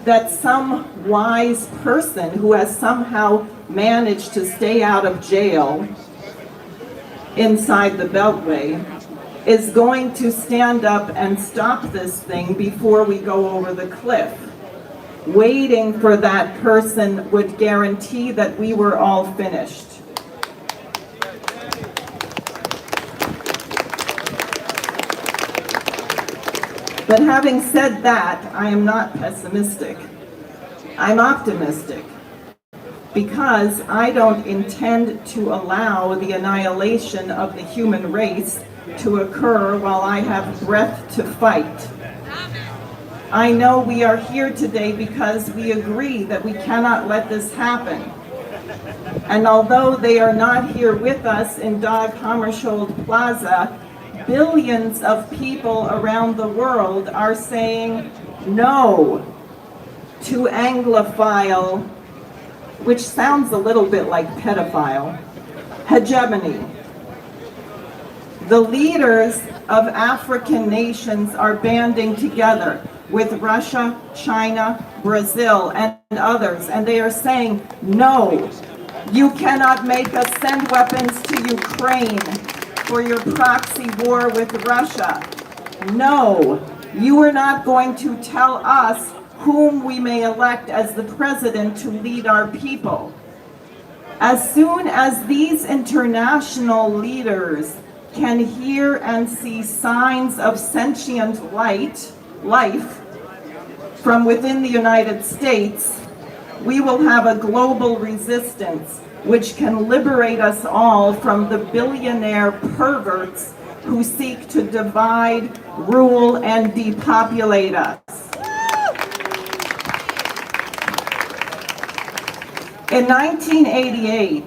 that some wise person who has somehow managed to stay out of jail inside the Beltway is going to stand up and stop this thing before we go over the cliff. Waiting for that person would guarantee that we were all finished. But having said that, I am not pessimistic. I'm optimistic because I don't intend to allow the annihilation of the human race to occur while I have breath to fight. I know we are here today because we agree that we cannot let this happen. And although they are not here with us in Dag Hammarskjöld Plaza, billions of people around the world are saying no to Anglophile, which sounds a little bit like pedophile, hegemony. The leaders of African nations are banding together with Russia, China, Brazil, and others, and they are saying, no, you cannot make us send weapons to Ukraine for your proxy war with Russia. No, you are not going to tell us whom we may elect as the president to lead our people. As soon as these international leaders can hear and see signs of sentient life from within the United States, we will have a global resistance which can liberate us all from the billionaire perverts who seek to divide, rule, and depopulate us. In 1988,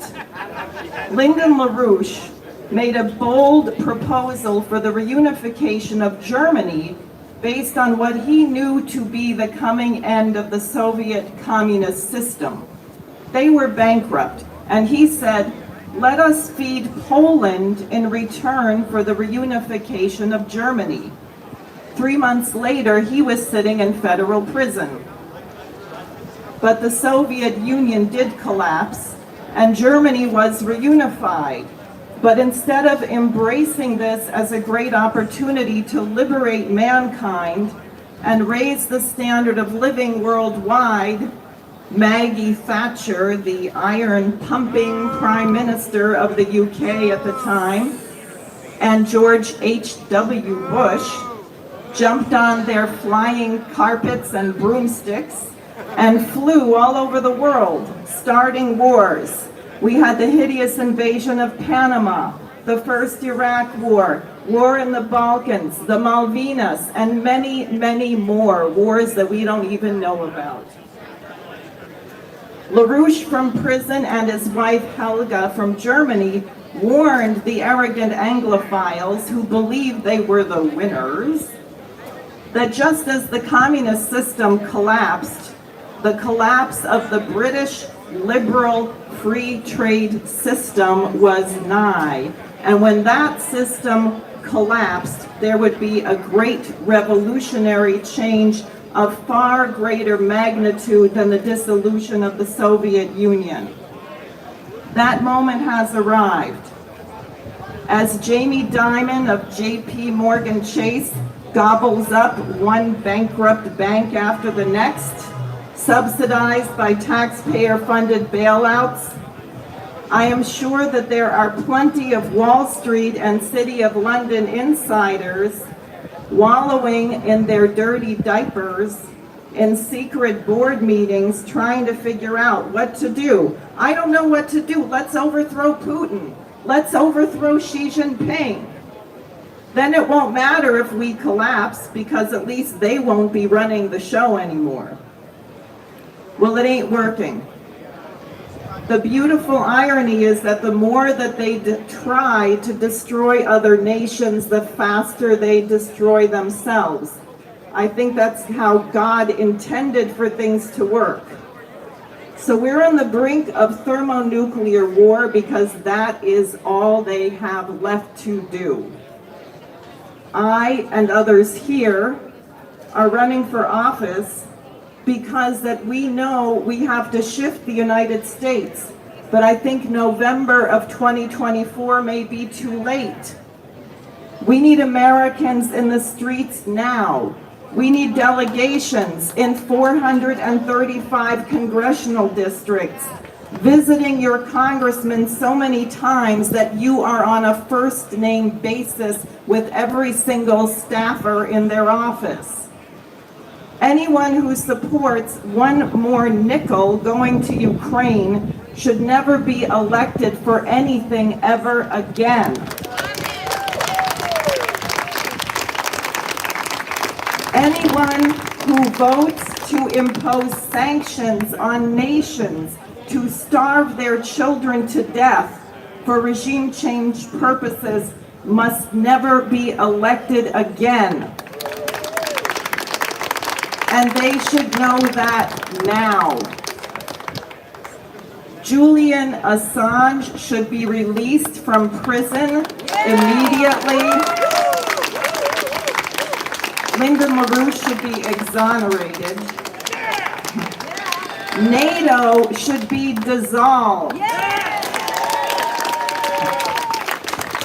Lyndon LaRouche made a bold proposal for the reunification of Germany based on what he knew to be the coming end of the Soviet communist system. They were bankrupt, and he said, let us feed Poland in return for the reunification of Germany. 3 months later, he was sitting in federal prison. But the Soviet Union did collapse, and Germany was reunified. But instead of embracing this as a great opportunity to liberate mankind and raise the standard of living worldwide, Maggie Thatcher, the iron-pumping Prime Minister of the UK at the time, and George H.W. Bush jumped on their flying carpets and broomsticks and flew all over the world, starting wars. We had the hideous invasion of Panama, the first Iraq war, war in the Balkans, the Malvinas, and many, many more wars that we don't even know about. LaRouche from prison and his wife Helga from Germany warned the arrogant Anglophiles who believed they were the winners that just as the communist system collapsed, the collapse of the British liberal free trade system was nigh, And when that system collapsed, there would be a great revolutionary change of far greater magnitude than the dissolution of the Soviet Union. That moment has arrived. As Jamie Dimon of JP Morgan Chase gobbles up one bankrupt bank after the next, subsidized by taxpayer-funded bailouts, I am sure that there are plenty of Wall Street and City of London insiders wallowing in their dirty diapers in secret board meetings trying to figure out what to do. I don't know what to do. Let's overthrow Putin. Let's overthrow Xi Jinping. Then it won't matter if we collapse because at least they won't be running the show anymore. Well, it ain't working. The beautiful irony is that the more that they try to destroy other nations, the faster they destroy themselves. I think that's how God intended for things to work. So we're on the brink of thermonuclear war because that is all they have left to do. I and others here are running for office because that we know we have to shift the United States. But I think November of 2024 may be too late. We need Americans in the streets now. We need delegations in 435 congressional districts, visiting your congressman so many times that you are on a first-name basis with every single staffer in their office. Anyone who supports one more nickel going to Ukraine should never be elected for anything ever again. Anyone who votes to impose sanctions on nations to starve their children to death for regime change purposes must never be elected again. And they should know that now. Julian Assange should be released from prison immediately. Lyndon LaRouche should be exonerated. NATO should be dissolved.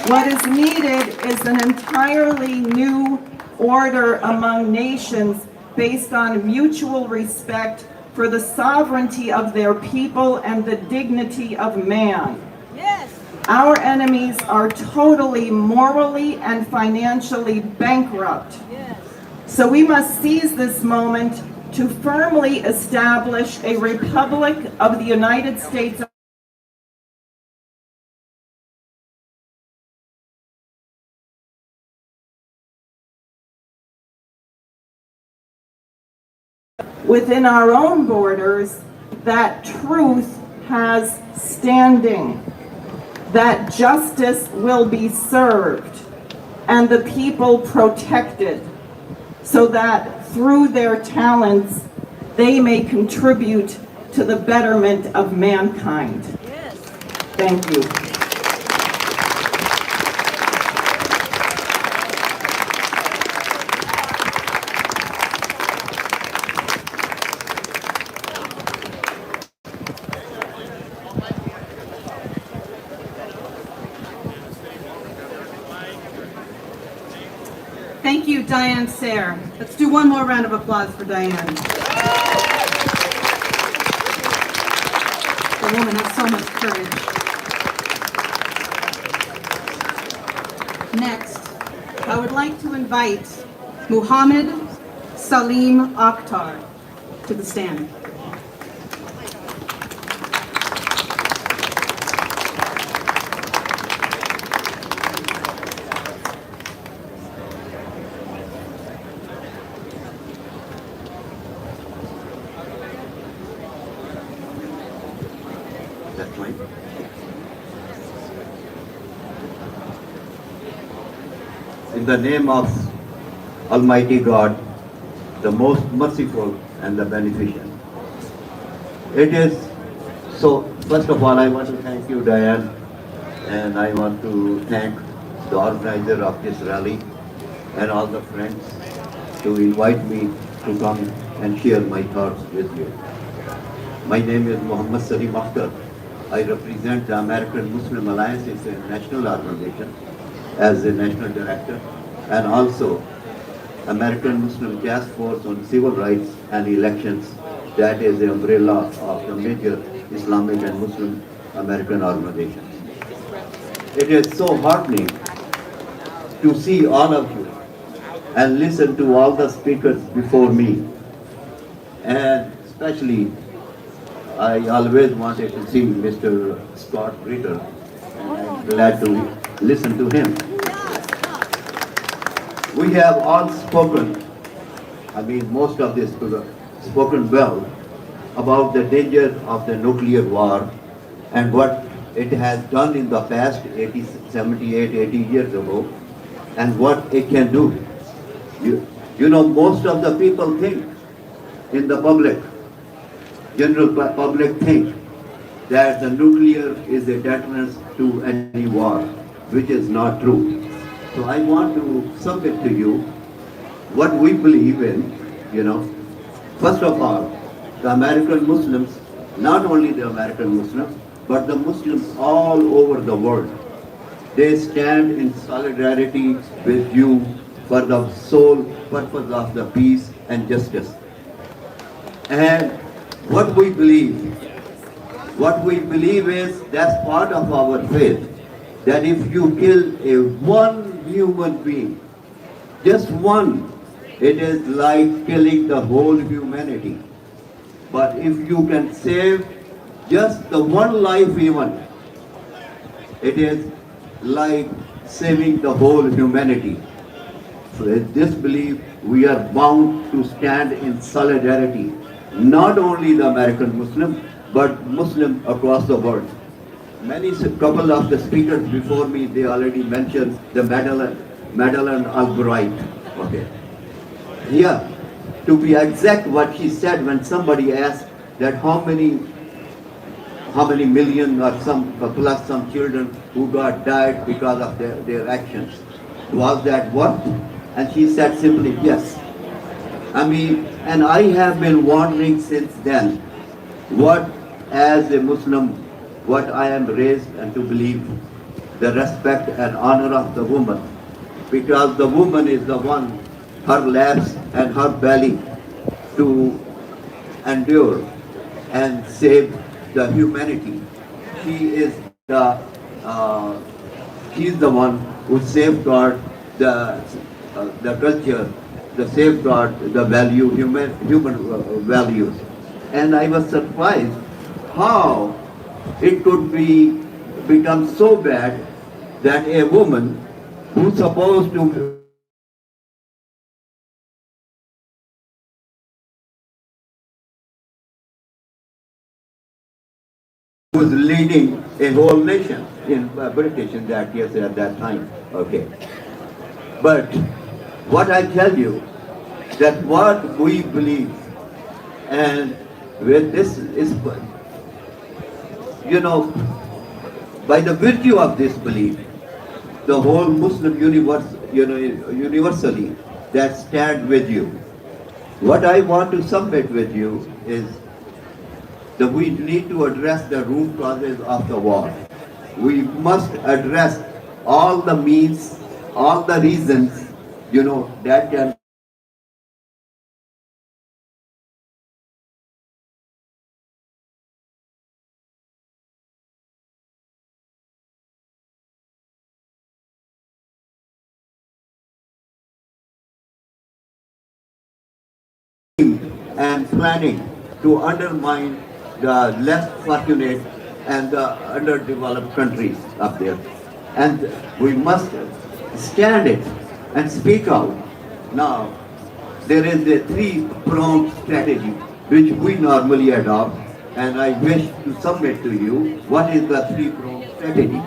What is needed is an entirely new order among nations based on mutual respect for the sovereignty of their people and the dignity of man. Yes. Our enemies are totally morally and financially bankrupt. Yes. So we must seize this moment to firmly establish a Republic of the United States within our own borders, that truth has standing, that justice will be served, and the people protected, so that through their talents, they may contribute to the betterment of mankind. Yes. Thank you. Thank you, Diane Sayre. Let's do one more round of applause for Diane. The woman has so much courage. Next, I would like to invite Muhammad Salim Akhtar to the stand. In the name of Almighty God, the most merciful and the beneficent. It is so, first of all, I want to thank you, Diane, and I want to thank the organizer of this rally and all the friends to invite me to come and share my thoughts with you. My name is Muhammad Salim Akhtar. I represent the American Muslim Alliance. It's a national organization as the national director, and also American Muslim Task Force on Civil Rights and Elections. That is the umbrella of the major Islamic and Muslim American organizations. It is so heartening to see all of you and listen to all the speakers before me. And especially, I always wanted to see Mr. Scott Ritter, and I'm glad to listen to him. We have all spoken, most of this spoken well about the danger of the nuclear war and what it has done in the past 78, 80 years ago, and what it can do. You know, most of the people think in the public, general public think that the nuclear is a deterrent to any war, which is not true. So I want to submit to you what we believe in, First of all, the American Muslims, not only the American Muslims, but the Muslims all over the world, they stand in solidarity with you for the sole purpose of the peace and justice. And what we believe is that's part of our faith, that if you kill one human being, just one, it is like killing the whole humanity. But if you can save just the one life even, it is like saving the whole humanity. So with this belief, we are bound to stand in solidarity, not only the American Muslim, but Muslim across the world. Couple of the speakers before me, they already mentioned the Madeleine Albright. Okay. Yeah, to be exact, what she said when somebody asked that how many million or plus some children who died because of their actions, was that what? And she said simply yes. And I have been wondering since then, what as a Muslim, what I am raised and to believe, the respect and honor of the woman, because the woman is the one, her laps and her belly to endure and save the humanity. She is the one who safeguard the culture, the safeguard the value, human values. And I was surprised how it could become so bad that a woman who's supposed to was leading a whole nation in British in that case at that time. Okay. But what I tell you, that what we believe, and with this is, by the virtue of this belief, the whole Muslim universe, universally, that stand with you. What I want to submit with you is that we need to address the root causes of the war. We must address all the means, all the reasons, that can and planning to undermine the less fortunate and the underdeveloped countries up there. And we must stand it and speak out. Now, there is a three-pronged strategy which we normally adopt, and I wish to submit to you what is the three-pronged strategy.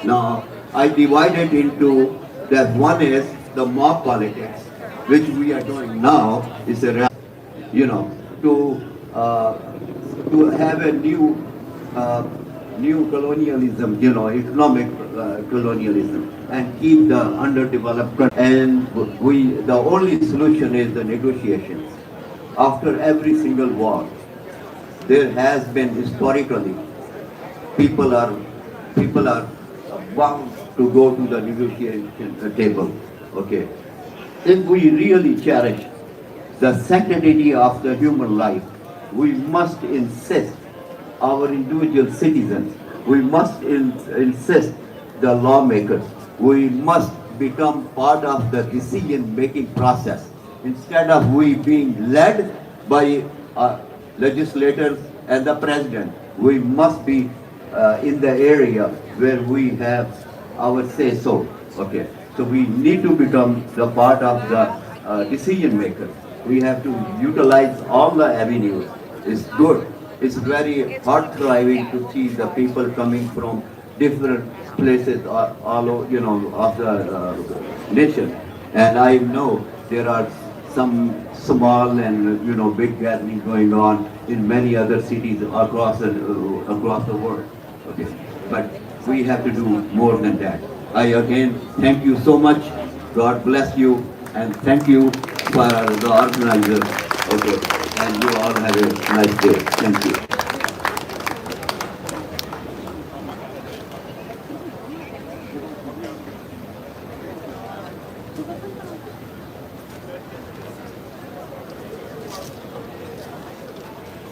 Now, I divide it into that one is the mob politics, which we are doing now, is a to have a new colonialism, economic anti-colonialism and keep the underdeveloped countries. And the only solution is the negotiations. After every single war, there has been historically, people are bound to go to the negotiation table. Okay, if we really cherish the sanctity of the human life, we must insist our individual citizens, we must insist the lawmakers, we must become part of the decision-making process. Instead of we being led by legislators and the president, we must be in the area where we have our say-so. Okay, so we need to become the part of the decision makers. We have to utilize all the avenues. It's good. It's very heart-thriving to see the people coming from different places all over, of the nation. And I know there are some small and big gatherings going on in many other cities across the world. Okay, but we have to do more than that. I again thank you so much. God bless you, and thank you for the organizers. Okay, and you all have a nice day. Thank you.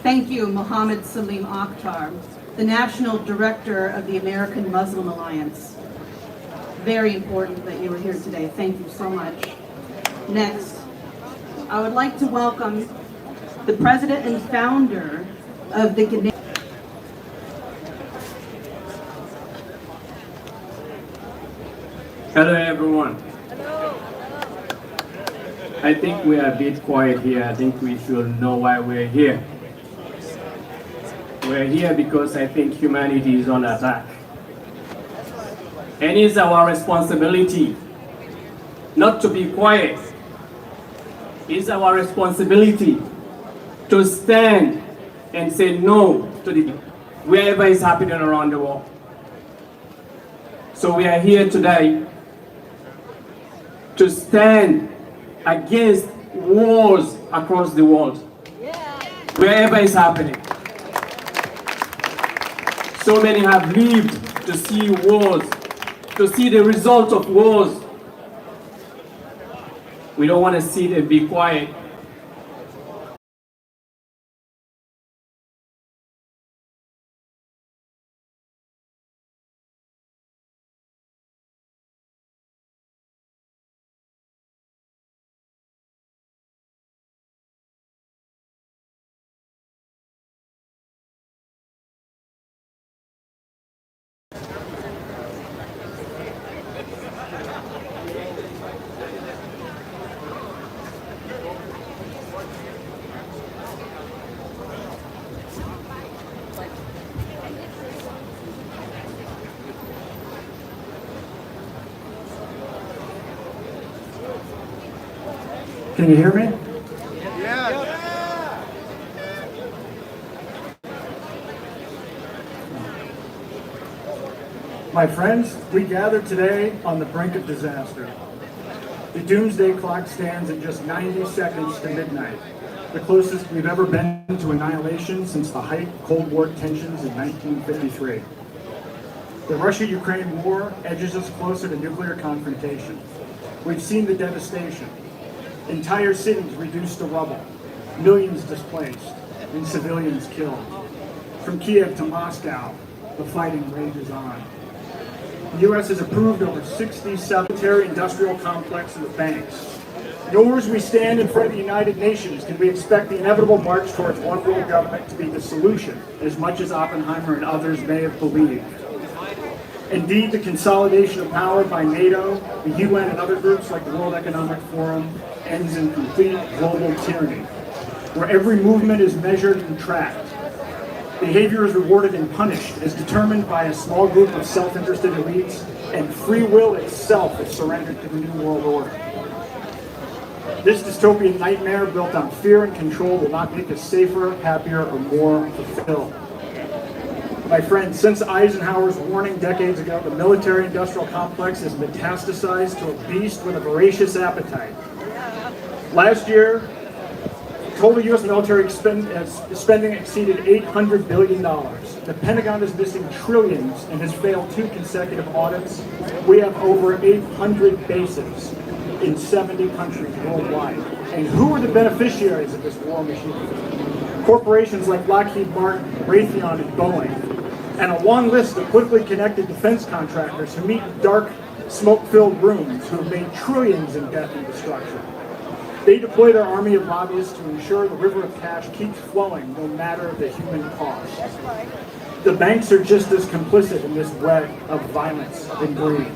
Thank you, Mohammed Salim Akhtar, the National Director of the American Muslim Alliance. Very important that you were here today. Thank you so much. Next, I would like to welcome the President and Founder of the Ghanaian. Hello everyone. I think we are a bit quiet here. I think we should know why we're here. We're here because I think humanity is on attack. And it's our responsibility not to be quiet. It's our responsibility to stand and say no to the wherever is happening around the world. So we are here today to stand against wars across the world, wherever it's happening. So many have lived to see wars, to see the result of wars. We don't want to sit and be quiet. Can you hear me? Yeah. My friends, we gather today on the brink of disaster. The doomsday clock stands at just 90 seconds to midnight, the closest we've ever been to annihilation since the height of Cold War tensions in 1953. The Russia-Ukraine war edges us closer to nuclear confrontation. We've seen the devastation. Entire cities reduced to rubble, millions displaced, and civilians killed. From Kiev to Moscow, the fighting rages on. The U.S. has approved over 67 military-industrial complexes of banks. Nor as we stand in front of the United Nations can we expect the inevitable march towards one world government to be the solution, as much as Oppenheimer and others may have believed. Indeed, the consolidation of power by NATO, the UN, and other groups like the World Economic Forum ends in complete global tyranny, where every movement is measured and tracked. Behavior is rewarded and punished as determined by a small group of self-interested elites, and free will itself is surrendered to the New World Order. This dystopian nightmare built on fear and control will not make us safer, happier, or more fulfilled. My friends, since Eisenhower's warning decades ago, the military-industrial complex has metastasized to a beast with a voracious appetite. Last year, total U.S. military spending exceeded $800 billion. The Pentagon is missing trillions and has failed 2 consecutive audits. We have over 800 bases in 70 countries worldwide. And who are the beneficiaries of this war machine? Corporations like Lockheed Martin, Raytheon, and Boeing, and a long list of politically connected defense contractors who meet in dark, smoke-filled rooms who have made trillions in death and destruction. They deploy their army of lobbyists to ensure the river of cash keeps flowing no matter the human cost. The banks are just as complicit in this web of violence and greed.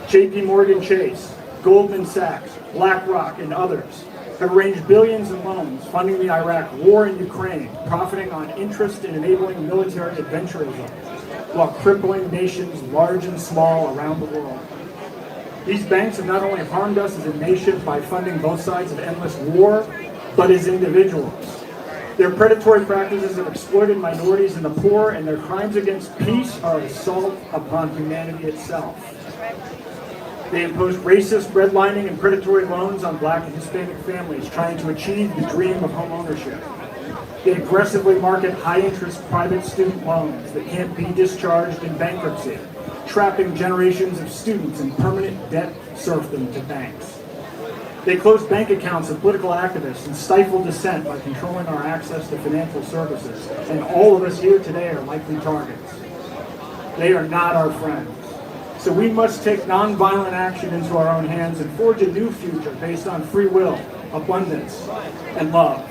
JP Morgan Chase, Goldman Sachs, BlackRock, and others have arranged billions in loans funding the Iraq war in Ukraine, profiting on interest in enabling military adventurism, while crippling nations large and small around the world. These banks have not only harmed us as a nation by funding both sides of endless war, but as individuals. Their predatory practices have exploited minorities and the poor, and their crimes against peace are an assault upon humanity itself. They impose racist redlining and predatory loans on Black and Hispanic families trying to achieve the dream of home ownership. They aggressively market high-interest private student loans that can't be discharged in bankruptcy, trapping generations of students in permanent debt serfdom to banks. They close bank accounts of political activists and stifle dissent by controlling our access to financial services, and all of us here today are likely targets. They are not our friends. So we must take nonviolent action into our own hands and forge a new future based on free will, abundance, and love.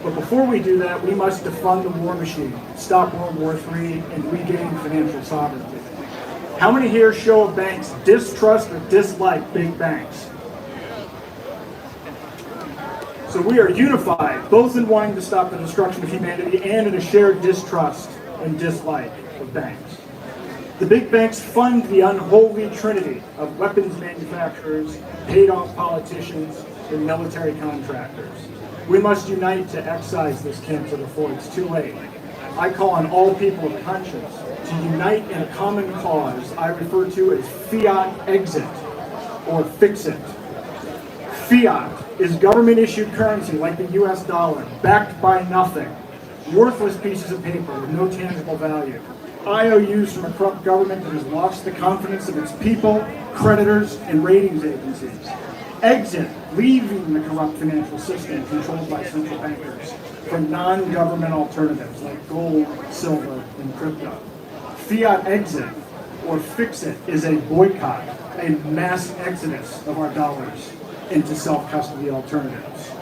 But before we do that, we must defund the war machine, stop World War III, and regain financial sovereignty. How many here show of banks distrust or dislike big banks? So we are unified, both in wanting to stop the destruction of humanity and in a shared distrust and dislike of banks. The big banks fund the unholy trinity of weapons manufacturers, paid-off politicians, and military contractors. We must unite to excise this cancer before it's too late. I call on all people of conscience to unite in a common cause I refer to as fiat exit or fix it. Fiat is government-issued currency like the US dollar, backed by nothing, worthless pieces of paper with no tangible value. IOUs from a corrupt government that has lost the confidence of its people, creditors, and ratings agencies. Exit, leaving the corrupt financial system controlled by central bankers for non-government alternatives like gold, silver, and crypto. Fiat exit, or fix it, is a boycott, a mass exodus of our dollars into self-custody alternatives.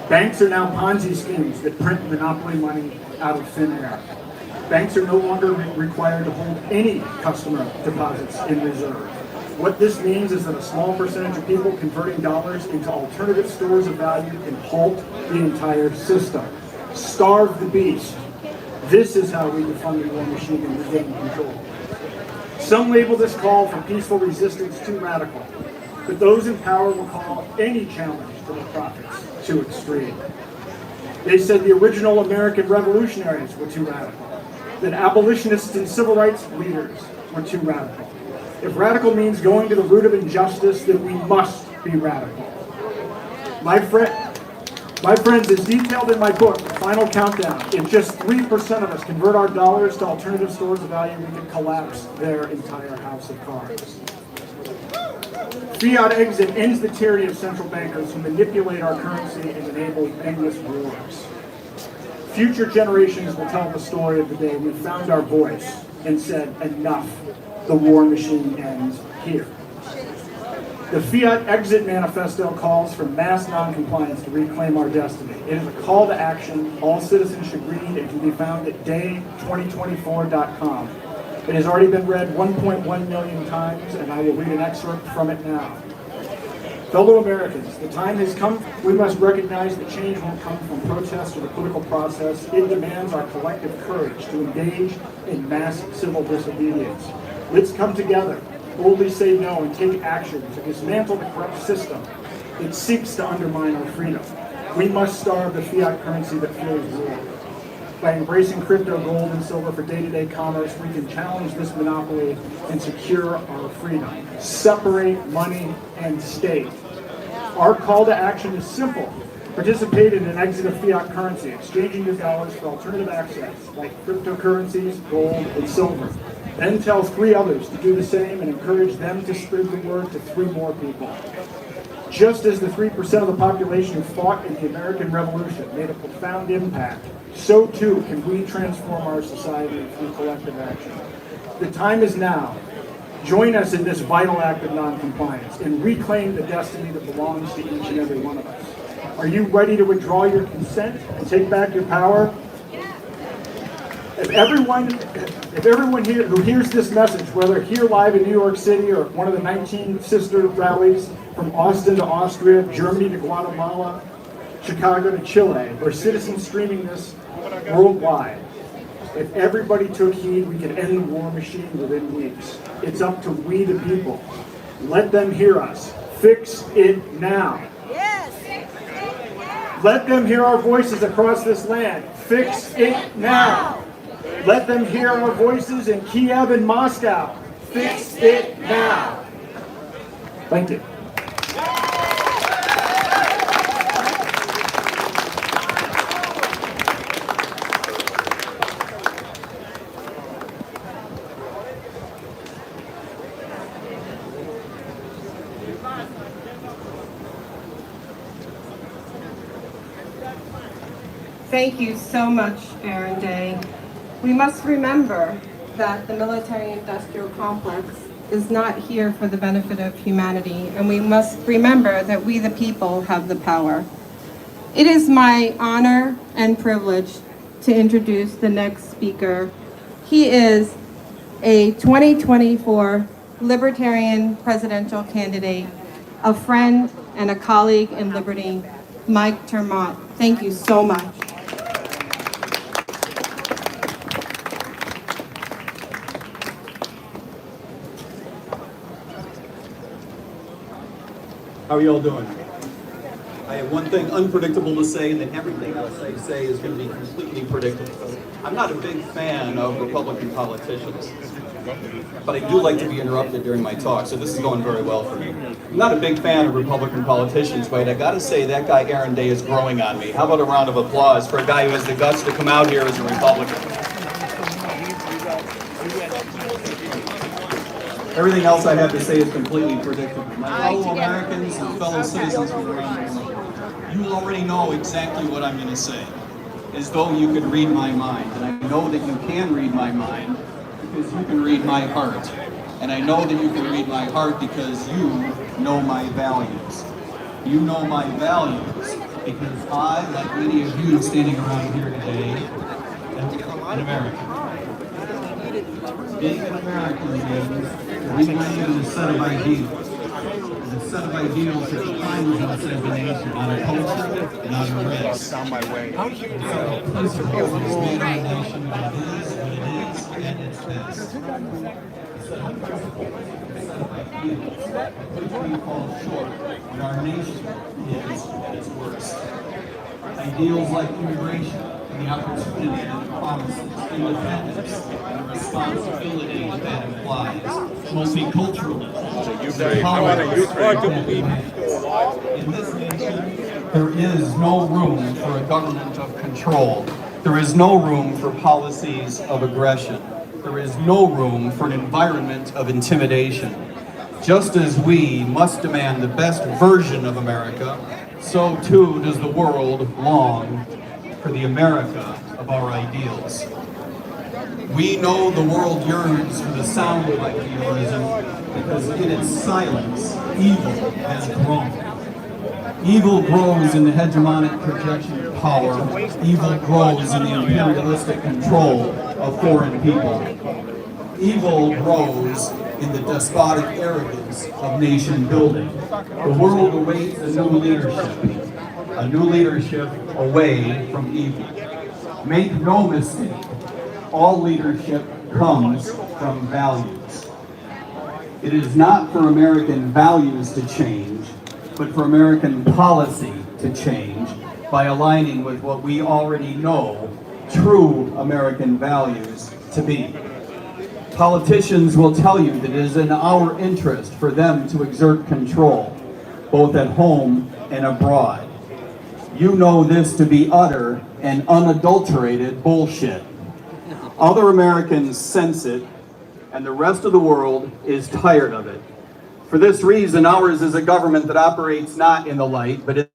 Banks are now Ponzi schemes that print monopoly money out of thin air. Banks are no longer required to hold any customer deposits in reserve. What this means is that a small percentage of people converting dollars into alternative stores of value can halt the entire system. Starve the beast. This is how we defund the war machine and regain control. Some label this call for peaceful resistance too radical, but those in power will call any challenge to the prophets too extreme. They said the original American revolutionaries were too radical, that abolitionists and civil rights leaders were too radical. If radical means going to the root of injustice, then we must be radical. My friends, as detailed in my book, The Final Countdown, if just 3% of us convert our dollars to alternative stores of value, we can collapse their entire house of cards. Fiat exit ends the tyranny of central bankers who manipulate our currency and enable endless wars. Future generations will tell the story of the day we found our voice and said, enough, the war machine ends here. The Fiat Exit Manifesto calls for mass noncompliance to reclaim our destiny. It is a call to action all citizens should read and can be found at day2024.com. It has already been read 1.1 million times, and I will read an excerpt from it now. Fellow Americans, the time has come. We must recognize that change won't come from protest or the political process. It demands our collective courage to engage in mass civil disobedience. Let's come together, boldly say no, and take action to dismantle the corrupt system that seeks to undermine our freedom. We must starve the fiat currency that fuels war. By embracing crypto, gold, and silver for day-to-day commerce, we can challenge this monopoly and secure our freedom. Separate money and state. Our call to action is simple. Participate in an exit of fiat currency, exchanging your dollars for alternative access, like cryptocurrencies, gold, and silver. Then tell 3 others to do the same and encourage them to spread the word to 3 more people. Just as the 3% of the population who fought in the American Revolution made a profound impact, so too can we transform our society through collective action. The time is now. Join us in this vital act of non-compliance and reclaim the destiny that belongs to each and every one of us. Are you ready to withdraw your consent and take back your power? If everyone here who hears this message, whether here live in New York City or one of the 19 sister rallies from Austin to Austria, Germany to Guatemala, Chicago to Chile, or citizens streaming this worldwide, if everybody took heed, we could end the war machine within weeks. It's up to we the people. Let them hear us. Fix it now. Let them hear our voices across this land. Fix it now. Let them hear our voices in Kiev and Moscow. Fix it now. Thank you. Thank you so much, Aaron Day. We must remember that the military-industrial complex is not here for the benefit of humanity, and we must remember that we the people have the power. It is my honor and privilege to introduce the next speaker. He is a 2024 Libertarian presidential candidate, a friend and a colleague in liberty, Mike Termott. Thank you so much. How are you all doing? I have one thing unpredictable to say, and then everything else I say is going to be completely predictable. I'm not a big fan of Republican politicians, but I do like to be interrupted during my talk, so this is going very well for me. I'm not a big fan of Republican politicians, but I got to say that guy Aaron Day is growing on me. How about a round of applause for a guy who has the guts to come out here as a Republican? Everything else I have to say is completely predictable. My fellow Americans and fellow citizens from around the world, you already know exactly what I'm going to say, as though you could read my mind. And I know that you can read my mind because you can read my heart. And I know that you can read my heart because you know my values. You know my values because I, like many of you standing around here today, am an American. Being an American means we believe in a set of ideals. A set of ideals that defines us as a nation, not a culture, not a race. Down my way. Principles that made our nation what it is, and its best. A set of principles, a set of ideals, which we fall short when our nation is at its worst. Ideals like immigration, the opportunity that it promises, independence, and the responsibility that that implies, multiculturalism, in this nation, there is no room for a government of control. There is no room for policies of aggression. There is no room for an environment of intimidation. Just as we must demand the best version of America, so too does the world long for the America of our ideals. We know the world yearns for the sound of idealism because in its silence, evil has grown. Evil grows in the hegemonic projection of power. Evil grows in the imperialistic control of foreign people. Evil grows in the despotic arrogance of nation building. The world awaits a new leadership away from evil. Make no mistake, all leadership comes from values. It is not for American values to change, but for American policy to change by aligning with what we already know true American values to be. Politicians will tell you that it is in our interest for them to exert control, both at home and abroad. You know this to be utter and unadulterated bullshit. Other Americans sense it, and the rest of the world is tired of it. For this reason, ours is a government that operates not in the light, but